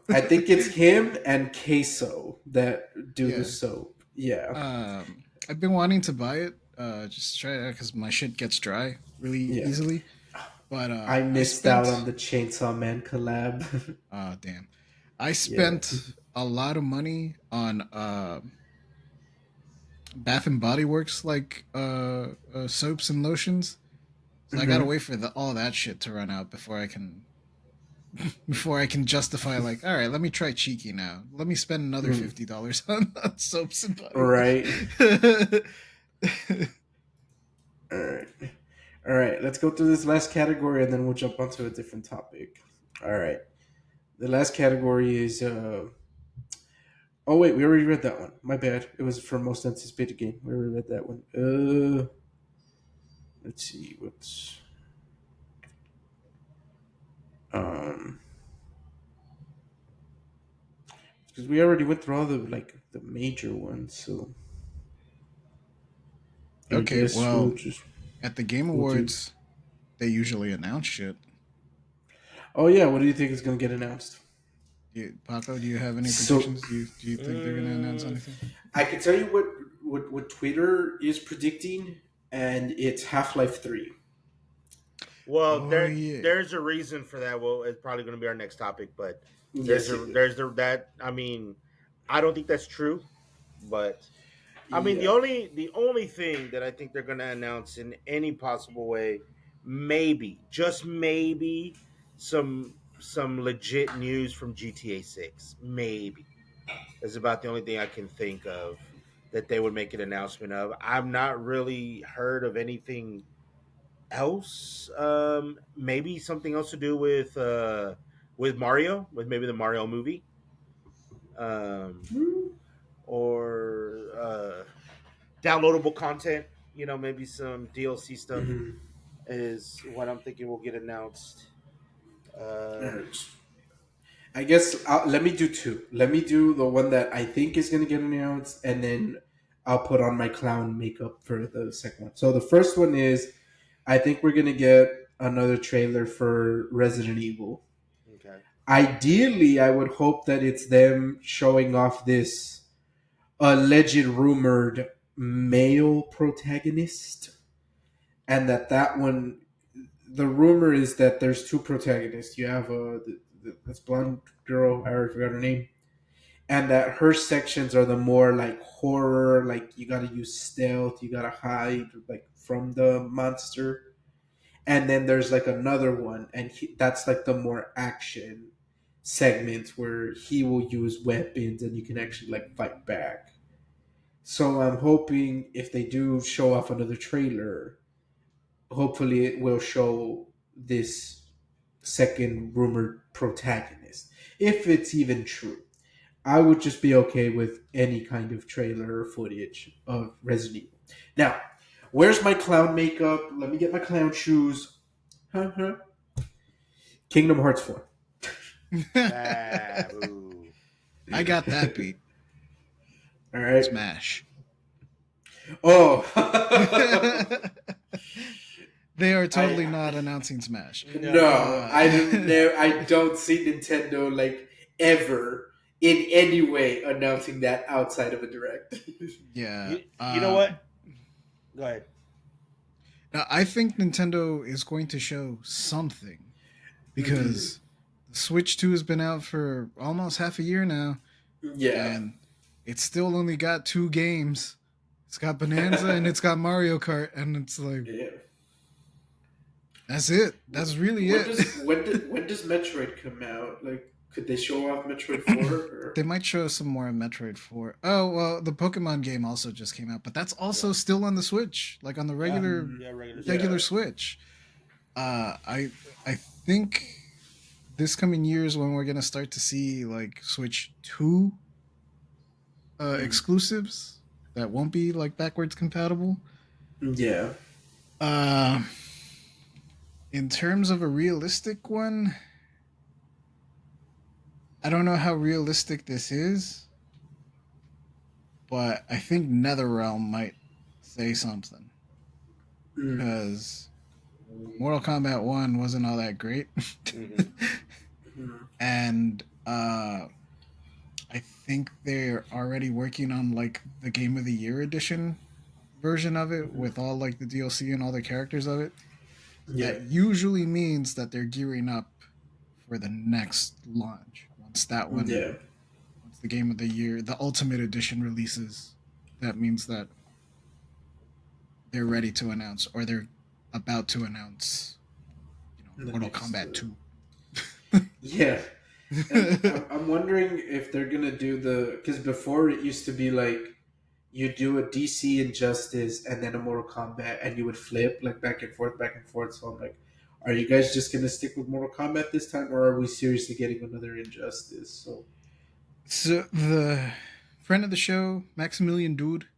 I think it's him and Queso that do Yeah. the soap. Yeah. I've been wanting to buy it. Just try it out because my shit gets dry really Yeah. easily. But I missed out on the Chainsaw Man collab. Oh damn! I spent a lot of money on Bath and Body Works like soaps and lotions. So I gotta wait for all that shit to run out before I can justify like, all right, let me try Cheeky now. Let me spend another $50 on soaps and body. Right. All right. Let's go through this last category and then we'll jump onto a different topic. All right. The last category is. Oh wait, we already read that one. My bad. It was for most anticipated game. We already read that one. Let's see what's. Because we already went through all the major ones, so. I Okay, guess well, we'll at the Game we'll do- Awards, they usually announce shit. Oh yeah, what do you think is going to get announced? Paco, do you have any So- predictions? Do you think they're gonna announce anything? I can tell you what Twitter is predicting, and it's Half-Life 3. Well, Oh, there's a reason for that. Well, it's probably going to be our next topic, but there's that. I mean, I don't think that's true, but I mean the only thing that I think they're going to announce in any possible way, maybe just maybe some legit news from GTA 6. Maybe is about the only thing I can think of that they would make an announcement of. I've not really heard of anything else. Maybe something else to do with Mario, with maybe the Mario movie, or downloadable content. You know, maybe some DLC stuff is what I'm thinking will get announced. I guess let me do two. Let me do the one that I think is going to get announced, and then I'll put on my clown makeup for the second one. So the first one is, I think we're going to get another trailer for Resident Evil. Okay. Ideally, I would hope that it's them showing off this alleged rumored male protagonist, and that one. The rumor is that there's two protagonists. You have this blonde girl, I already forgot her name, and that her sections are the more like horror, like you gotta use stealth, you gotta hide like from the monster. And then there's like another one, and that's like the more action segment where he will use weapons and you can actually like fight back. So I'm hoping if they do show off another trailer, hopefully it will show this second rumored protagonist. If it's even true, I would just be okay with any kind of trailer or footage of Resident Evil. Now, where's my clown makeup? Let me get my clown shoes. Kingdom Hearts 4. I got that beat. All right. Smash. Oh. They are totally not announcing Smash. No, I don't see Nintendo like ever in any way announcing that outside of a direct. Yeah. You know what? Go ahead. Now, I think Nintendo is going to show something because the Switch 2 has been out for almost half a year now. Yeah. And it's still only got 2 games. It's got Bonanza and it's got Mario Kart, and it's like, That's it. That's really When it. does when does Metroid come out? Like, could they show off Metroid 4? They Or might show some more in Metroid 4. Oh, well, the Pokemon game also just came out, but that's Yeah. also still on the Switch, like on the Yeah. regular Yeah. Regular. regular yeah, Switch. I think this coming year is when we're gonna start to see like Switch 2 mm, exclusives that won't be like backwards compatible. yeah, Uh in terms of a realistic one, I don't know how realistic this is, but I think NetherRealm might say something mm, because Mortal Kombat 1 wasn't all that great. Mm-hmm. mm, And I think they're already working on like the Game of the Year edition version of it mm, with all like the DLC and all the characters of it. yeah, That usually means that they're gearing up for the next launch once that one yeah. once the Game of the Year, the Ultimate Edition releases. That means that they're ready to announce or they're about to announce, The Mortal next, Kombat 2. yeah. And I'm wondering if they're gonna do because before it used to be like you do a DC Injustice and then a Mortal Kombat, and you would flip like back and forth. So I'm like, are you guys just gonna stick with Mortal Kombat this time, or are we seriously getting another Injustice? So, So the friend of the show, Maximilian Dude,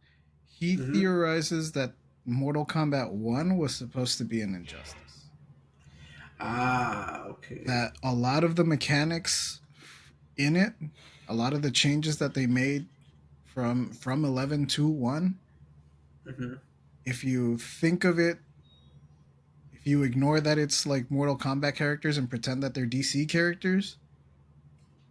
he hmm theorizes that Mortal Kombat 1 was supposed to be an injustice. okay, That a lot of the mechanics in it, a lot of the changes that they made from 11 to 1, hmm if you think of it, if you ignore that it's like Mortal Kombat characters and pretend that they're DC characters,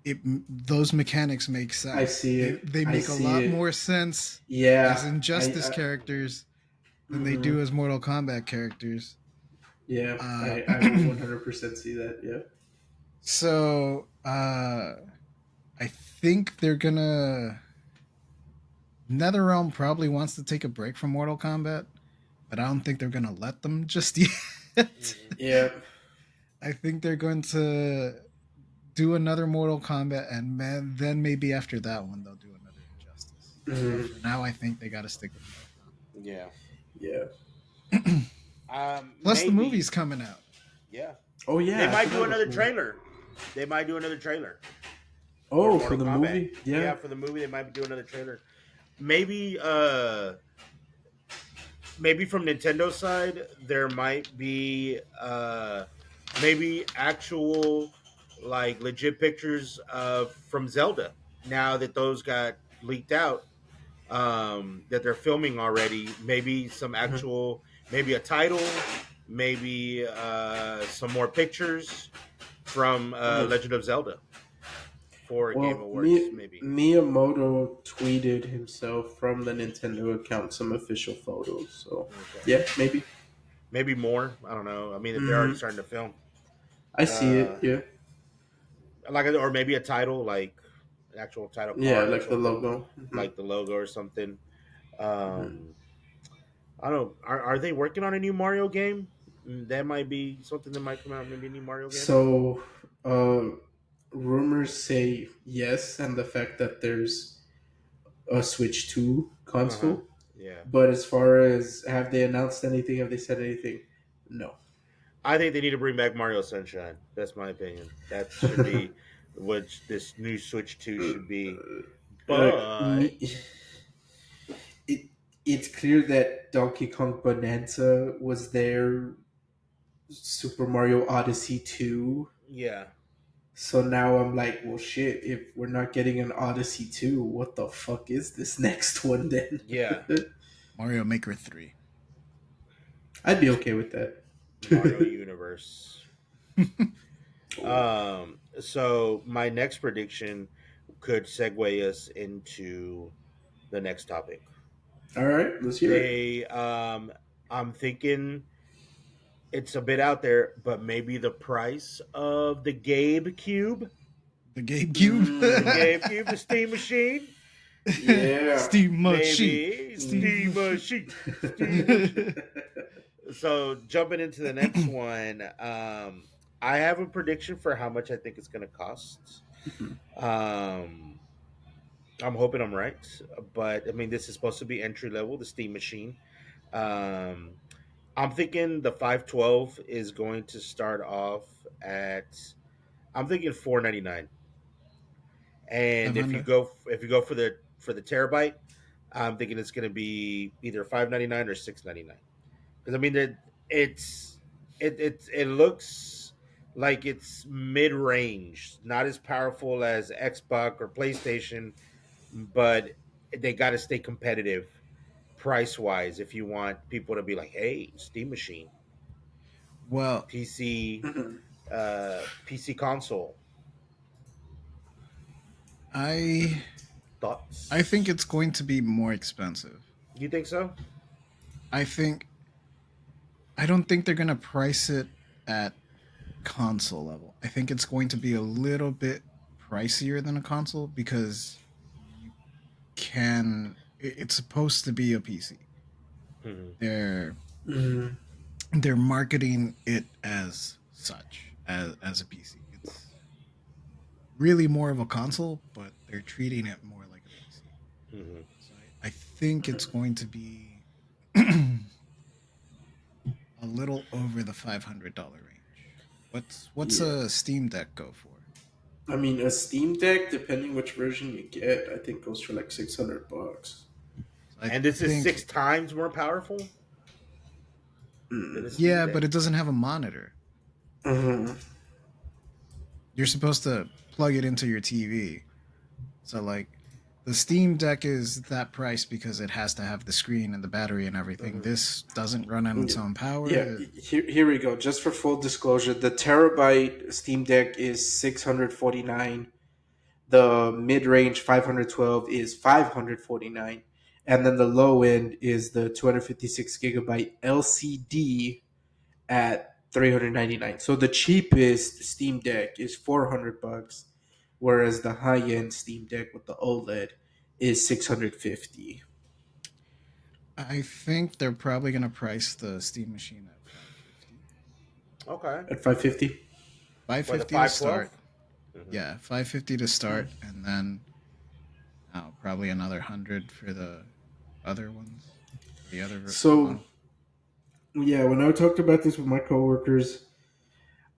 it those mechanics make I sense. see They it. they I make a see lot it. more sense as Yeah, Injustice characters than they hmm do as Mortal Kombat characters. yeah, Uh, I would 100% see that. Yeah. so I think they're gonna. NetherRealm probably wants to take a break from Mortal Kombat, but I don't think they're gonna let them just yet. Mm-hmm. Yeah. I think they're going to do another Mortal Kombat, and then maybe after that one they'll do another Injustice. But hmm for now, I think they got to stick with Yeah. Yeah. Mortal Kombat. Plus, the Maybe. movie's coming out. Yeah. Oh They yeah, I might do forgot about another the movie. trailer. They might do another trailer for Oh, for Mortal the Kombat. movie? Yeah. Yeah, for the movie, they might do another trailer. Maybe. Maybe from Nintendo side, there might be maybe actual like legit pictures of from Zelda. Now that those got leaked out, that they're filming already, maybe some Mhm. actual, maybe a title, maybe some more pictures from Mhm. Legend of Zelda for Game Well, Awards, maybe. Miyamoto tweeted himself from the Nintendo account some official photos. So, Okay. yeah, maybe. Maybe more. I don't know. I mean, if they're already hmm starting to film, I see uh, it. Yeah. like or maybe a title, like an actual title Yeah, card or like the something, logo. like the logo or something. Hmm Um, I don't know. Are they working on a new Mario game? That might be something that might come out. Maybe a new Mario game. So, uh, rumors say yes, and the fact that there's a Switch 2 Uh huh. console. Yeah. But as far as have they announced anything? Have they said anything? No. I think they need to bring back Mario Sunshine. That's my opinion. That should be what this new Switch 2 should be. Like But it, it's clear that Donkey Kong Bonanza was there, Super Mario Odyssey 2. yeah, So now I'm like, well, shit, if we're not getting an Odyssey 2, what the fuck is this next one then? yeah, Mario Maker 3. I'd be okay with that. Mario Universe. So my next prediction could segue us into the next topic. All right, let's hear it. They, I'm thinking it's a bit out there, but maybe the price of the Gabe Cube, The GameCube. the Mm, Gabe Cube, the Steam Machine, yeah. Steam Machine. maybe Steam Steam Machine. Machine, Steam Machine. So jumping into the next one, I have a prediction for how much I think it's going to cost. Mhm. Um, I'm hoping I'm right, but I mean, this is supposed to be entry level, the Steam Machine. Um, I'm thinking the 512 is going to start off at. I'm thinking 499, and 500. if you go for the terabyte, I'm thinking it's going to be either 599 or 699. Because I mean, it's it looks like it's mid range, not as powerful as Xbox or PlayStation, but they got to stay competitive price wise if you want people to be like, hey, Steam Machine, Well, PC, Mhm. PC console I I think thoughts. it's going to be more expensive. You think so? I think I don't think they're going to price it at console level. I think it's going to be a little bit pricier than a console because you it's supposed to be a PC. Hmm. They're Mhm. they're marketing it as such as a PC. It's really more of a console, but they're treating it more like a PC. Hmm. So I think it's going to be a little over the $500 range. What's Yeah. a Steam Deck go for? I mean, a Steam Deck, depending which version you get, I think goes for like $600. So I And this is think 6 times more powerful than a Mm. Steam yeah, Deck. but it doesn't have a monitor. Mhm. You're supposed to plug it into your TV. So like the Steam Deck is that price because it has to have the screen and the battery and everything. Hmm. This doesn't run on its Yeah. own Yeah. power. Here we go. Just for full disclosure, the terabyte Steam Deck is 649. The mid range 512 is 549. And then the low end is the 256 gigabyte LCD at 399. So the cheapest Steam Deck is $400, whereas the high end Steam Deck with the OLED is 650. I think they're probably gonna price the Steam machine at 550. Okay. At 550? For the 550 to 512? start. Mm-hmm. Yeah, 550 to start, and then probably another 100 for the other ones, for the other So model. yeah, when I talked about this with my coworkers,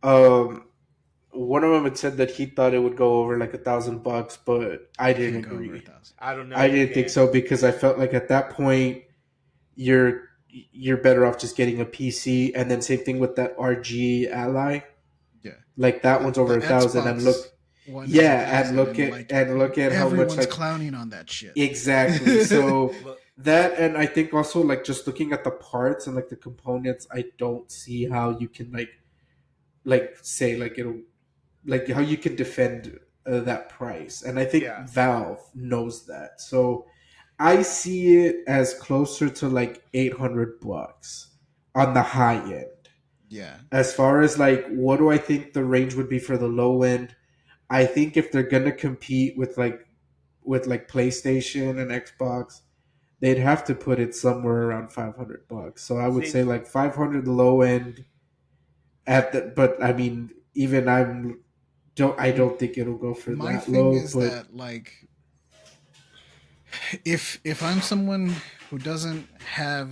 um, one of them had said that he thought it would go over like $1,000, but I It didn't can't go over a agree. thousand. I don't know. I You didn't think can't. so because I felt like at that point you're you're better off just getting a PC, and then same thing with that RG Ally. Yeah, Like that the one's over the 1,000, and Xbox look, one is a yeah, thousand, and like and look at how much everyone's like clowning on that shit. exactly. So Look, that, and I think also like just looking at the parts and like the components, I don't see how you can like say like it'll like how you can defend that price, and I think yeah. Valve knows that. So I see it as closer to like $800 on the high end. Yeah, As far as like what do I think the range would be for the low end, I think if they're gonna compete with like PlayStation and Xbox, they'd have to put it somewhere around $500. So I would See, say like 500 the low end at the, but I mean even I M- don't think it'll go for my that thing low, is but that like if I'm someone who doesn't have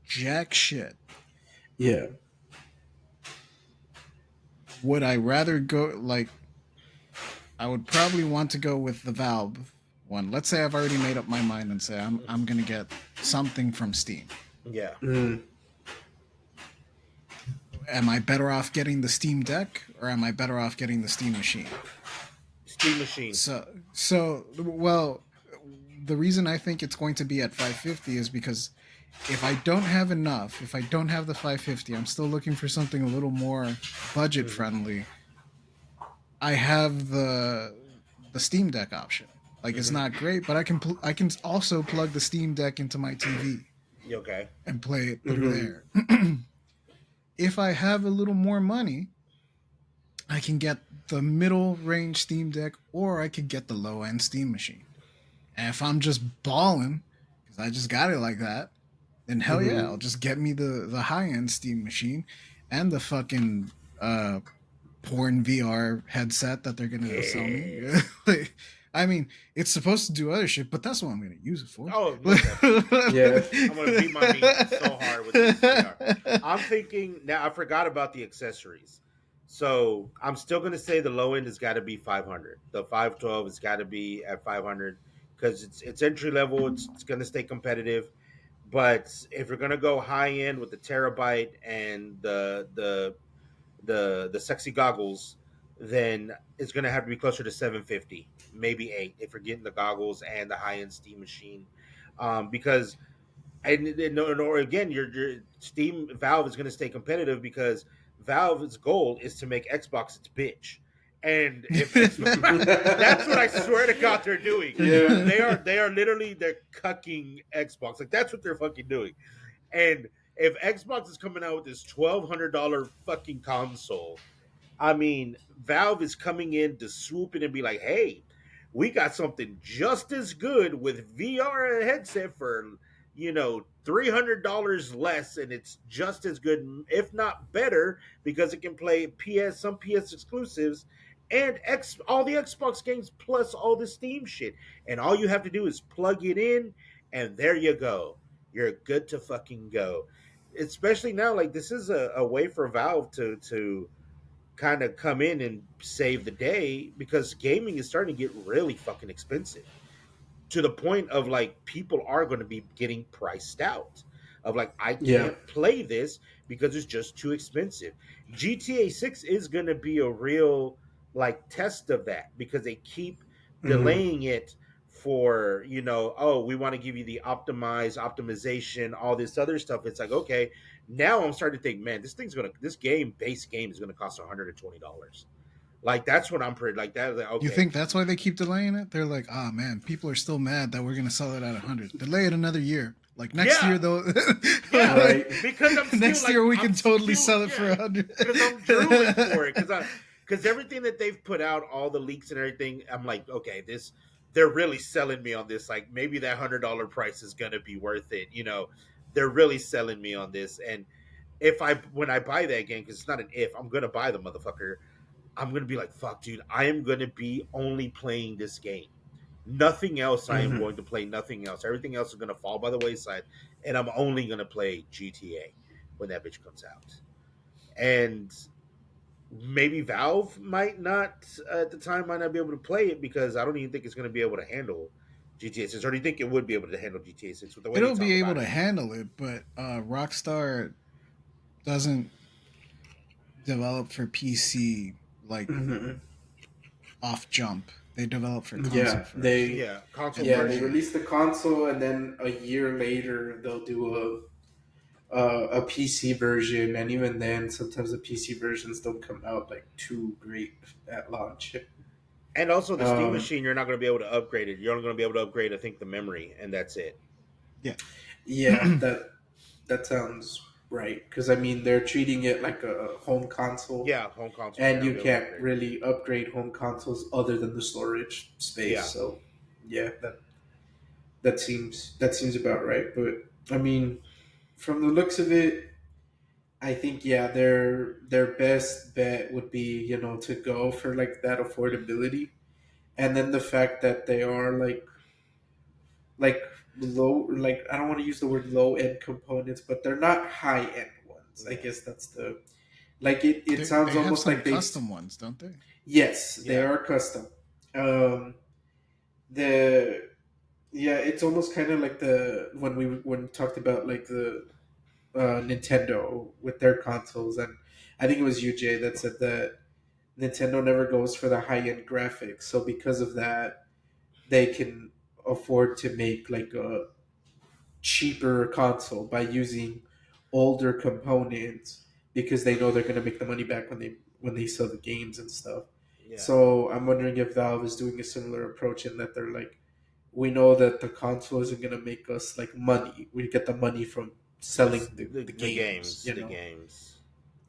jack shit, yeah. would I rather go like I would probably want to go with the Valve one. Let's say I've already made up my mind and say I'm gonna get something from Steam. yeah. Mm. Am I better off getting the Steam Deck or am I better off getting the Steam machine? Steam Machine. So well, the reason I think it's going to be at 550 is because if I don't have the 550, I'm still looking for something a little more budget Hmm. friendly. I have the Steam Deck option. Like it's Hmm. not great, but I can also plug the Steam Deck into my TV Okay. and play it through Hmm. there. If I have a little more money, I can get the middle range Steam Deck or I could get the low end Steam machine. And if I'm just balling, because I just got it like that, then hell yeah, I'll just get me the high end Steam machine and the fucking uh porn VR headset that they're gonna sell me. Yeah. Like, I mean, it's supposed to do other shit, but that's what I'm gonna use it for. Oh, most definitely. Yeah. I'm gonna beat my meat so hard with this VR. I'm thinking now. I forgot about the accessories, so I'm still gonna say the low end has got to be 500. The 512 has got to be at 500 because it's entry level. It's gonna stay competitive. But if you're gonna go high end with the terabyte and the sexy goggles, then it's gonna have to be closer to 750, maybe eight if you're getting the goggles and the high end Steam machine, because or again, your Steam Valve is going to stay competitive because Valve's goal is to make Xbox its bitch. And if that's what I swear to God they're doing. Yeah. They are literally they're cucking Xbox. Like that's what they're fucking doing. And if Xbox is coming out with this $1,200 fucking console, I mean, Valve is coming in to swoop in and be like, "Hey, we got something just as good with VR headset for $300 less, and it's just as good, if not better, because it can play some PS exclusives and all the Xbox games plus all the Steam shit. And all you have to do is plug it in, and there you go. You're good to fucking go." Especially now, like this is a way for Valve to kind of come in and save the day because gaming is starting to get really fucking expensive to the point of like people are going to be getting priced out of like I Yeah. can't play this because it's just too expensive. GTA 6 is going to be a real like test of that because they keep Hmm. delaying it for oh, we want to give you the optimization, all this other stuff. It's like, okay, now I'm starting to think, man, this base game is going to cost $120. Like that's what I'm pretty like that, like, You okay. think that's why they keep delaying it? They're like, ah, man, people are still mad that we're gonna sell it at 100. Delay it another year. Like next year, Yeah, though. yeah, Right. because I'm still Next like year we I'm can totally still sell it for yeah, 100. because I'm drooling for it because everything that they've put out, all the leaks and everything, I'm like, okay, this they're really selling me on this. Like maybe that $100 price is gonna be worth it. They're really selling me on this. And if I when I buy that game, because it's not an if, I'm gonna buy the motherfucker. I'm gonna be like, fuck, dude, I am gonna be only playing this game. Nothing else. I am Hmm. going to play nothing else. Everything else is going to fall by the wayside, and I'm only going to play GTA when that bitch comes out. And maybe Valve might not at the time might not be able to play it because I don't even think it's going to be able to handle GTA 6. Or do you think it would be able to handle GTA 6 with the way they It'll talk be able about to it? handle it, but Rockstar doesn't develop for PC like Hmm. off jump. They develop for console Yeah. first. They Yeah, console yeah, first. they And release the console, and then a year later they'll do a PC version, and even then, sometimes the PC versions don't come out like too great at launch. And also the Steam Um, machine, you're not going to be able to upgrade it. You're only going to be able to upgrade, I think, the memory, and that's it. yeah. yeah, that sounds right because I mean they're treating it like a home console, Yeah, home console, you're and not you going to be able to can't upgrade. really upgrade home consoles other than the storage space. Yeah, So, yeah, that seems about right. But I mean, from the looks of it, I think yeah, their best bet would be to go for like that affordability, and then the fact that they are like low, like I don't want to use the word low end components, but they're not high end ones. I yeah, guess that's the like it sounds They have almost some like custom ones, don't they? yes, they yeah. are custom. Um, the yeah, it's almost kind of like the when we talked about like the Nintendo with their consoles, and I think it was UJ that said that Nintendo never goes for the high end graphics. So because of that, they can afford to make like a cheaper console by using older components because they know they're going to make the money back when they sell the games and stuff. Yeah, So I'm wondering if Valve is doing a similar approach in that they're like, we know that the console isn't going to make us like money. We get the money from selling the the games, games, the games.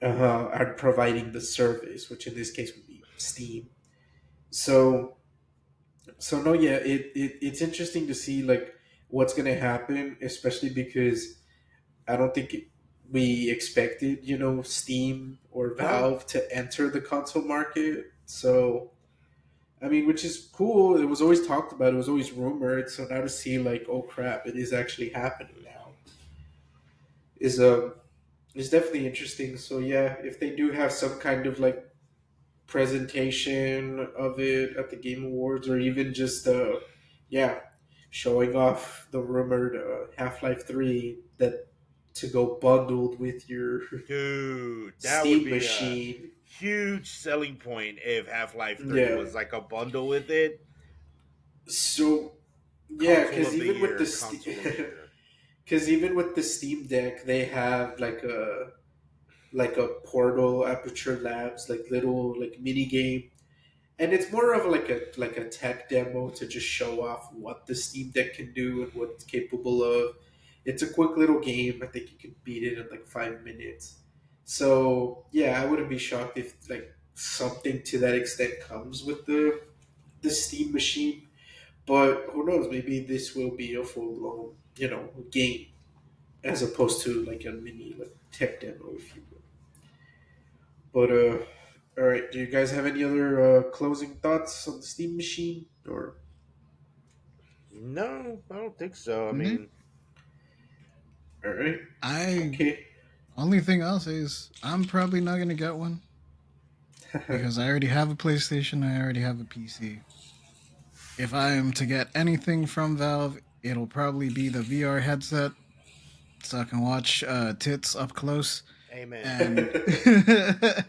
and providing the service, which in this case would be Steam. So no, yeah, it's interesting to see like what's gonna happen, especially because I don't think we expected, Steam or No. Valve to enter the console market. So, I mean, which is cool. It was always talked about. It was always rumored. So now to see, like, oh crap, it is actually happening now, is is definitely interesting. So yeah, if they do have some kind of like presentation of it at the Game Awards, or even just yeah, showing off the rumored Half-Life 3 that to go bundled with your Dude, that would Steam be a machine. huge selling point if Half Life 3 Yeah. was like a bundle with it. So yeah, Console because of the even with year, the console of the year. because even with the Steam Deck, they have like a Portal Aperture Labs like little like mini game, and it's more of like a tech demo to just show off what the Steam Deck can do and what it's capable of. It's a quick little game. I think you can beat it in like 5 minutes. So yeah, I wouldn't be shocked if like something to that extent comes with the Steam machine. But who knows? Maybe this will be a full blown game as opposed to like a mini like tech demo, if you will. But all right. Do you guys have any other closing thoughts on the Steam machine? Or No, I don't think so. I Mhm. mean, all right, I okay. only thing I'll say is I'm probably not gonna get one because I already have a PlayStation. I already have a PC. If I am to get anything from Valve, it'll probably be the VR headset, so I can watch tits up close amen. and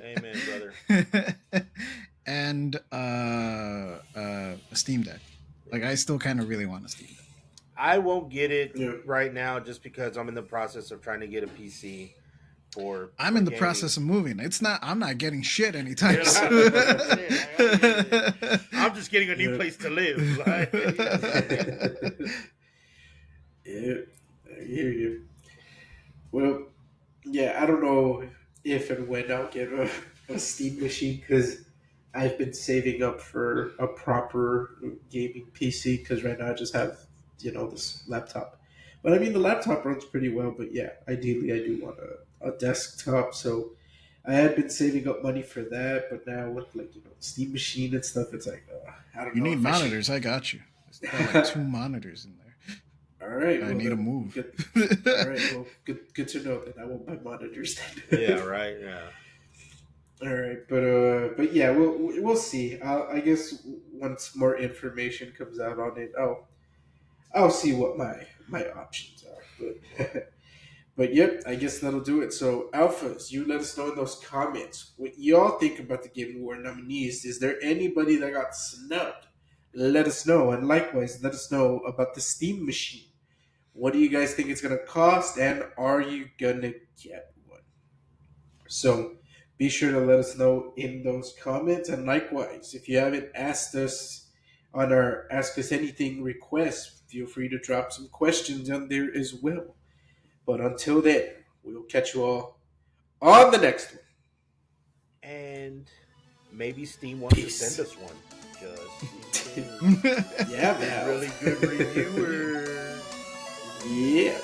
Amen, brother. and a Steam Deck. Like I still kind of really want a Steam Deck. I won't get it Yeah. right now just because I'm in the process of trying to get a PC I'm for in the gaming. process of moving. It's not. I'm not getting shit anytime You know, soon. that's what I'm saying. I gotta get it. I'm just getting a new Yeah. place to live. Like, that's it. Yeah, I hear you. Well, yeah, I don't know if and when I'll get a Steam machine because I've been saving up for a proper gaming PC because right now I just have, this laptop. But I mean, the laptop runs pretty well, but yeah, ideally I do want a desktop. So I had been saving up money for that, but now with like, Steam machine and stuff, it's like, I don't You know need if I should. monitors. I got you. I still got like two monitors in there. All right, I well need to then, move. good. All right, well, good to know. Then I won't buy monitors Yeah, then. right. Yeah. All right, but yeah, we'll see. I guess once more information comes out on it, I'll see what my options are. But but yep, I guess that'll do it. So alphas, you let us know in those comments what y'all think about the Game Award nominees. Is there anybody that got snubbed? Let us know, and likewise, let us know about the Steam machine. What do you guys think it's gonna cost, and are you gonna get one? So be sure to let us know in those comments. And likewise, if you haven't asked us on our Ask Us Anything request, feel free to drop some questions on there as well. But until then, we'll catch you all on the next one. And maybe Steam wants to send Peace. us one. Just in case. Yeah, They're really Valve. good reviewers. Yeah.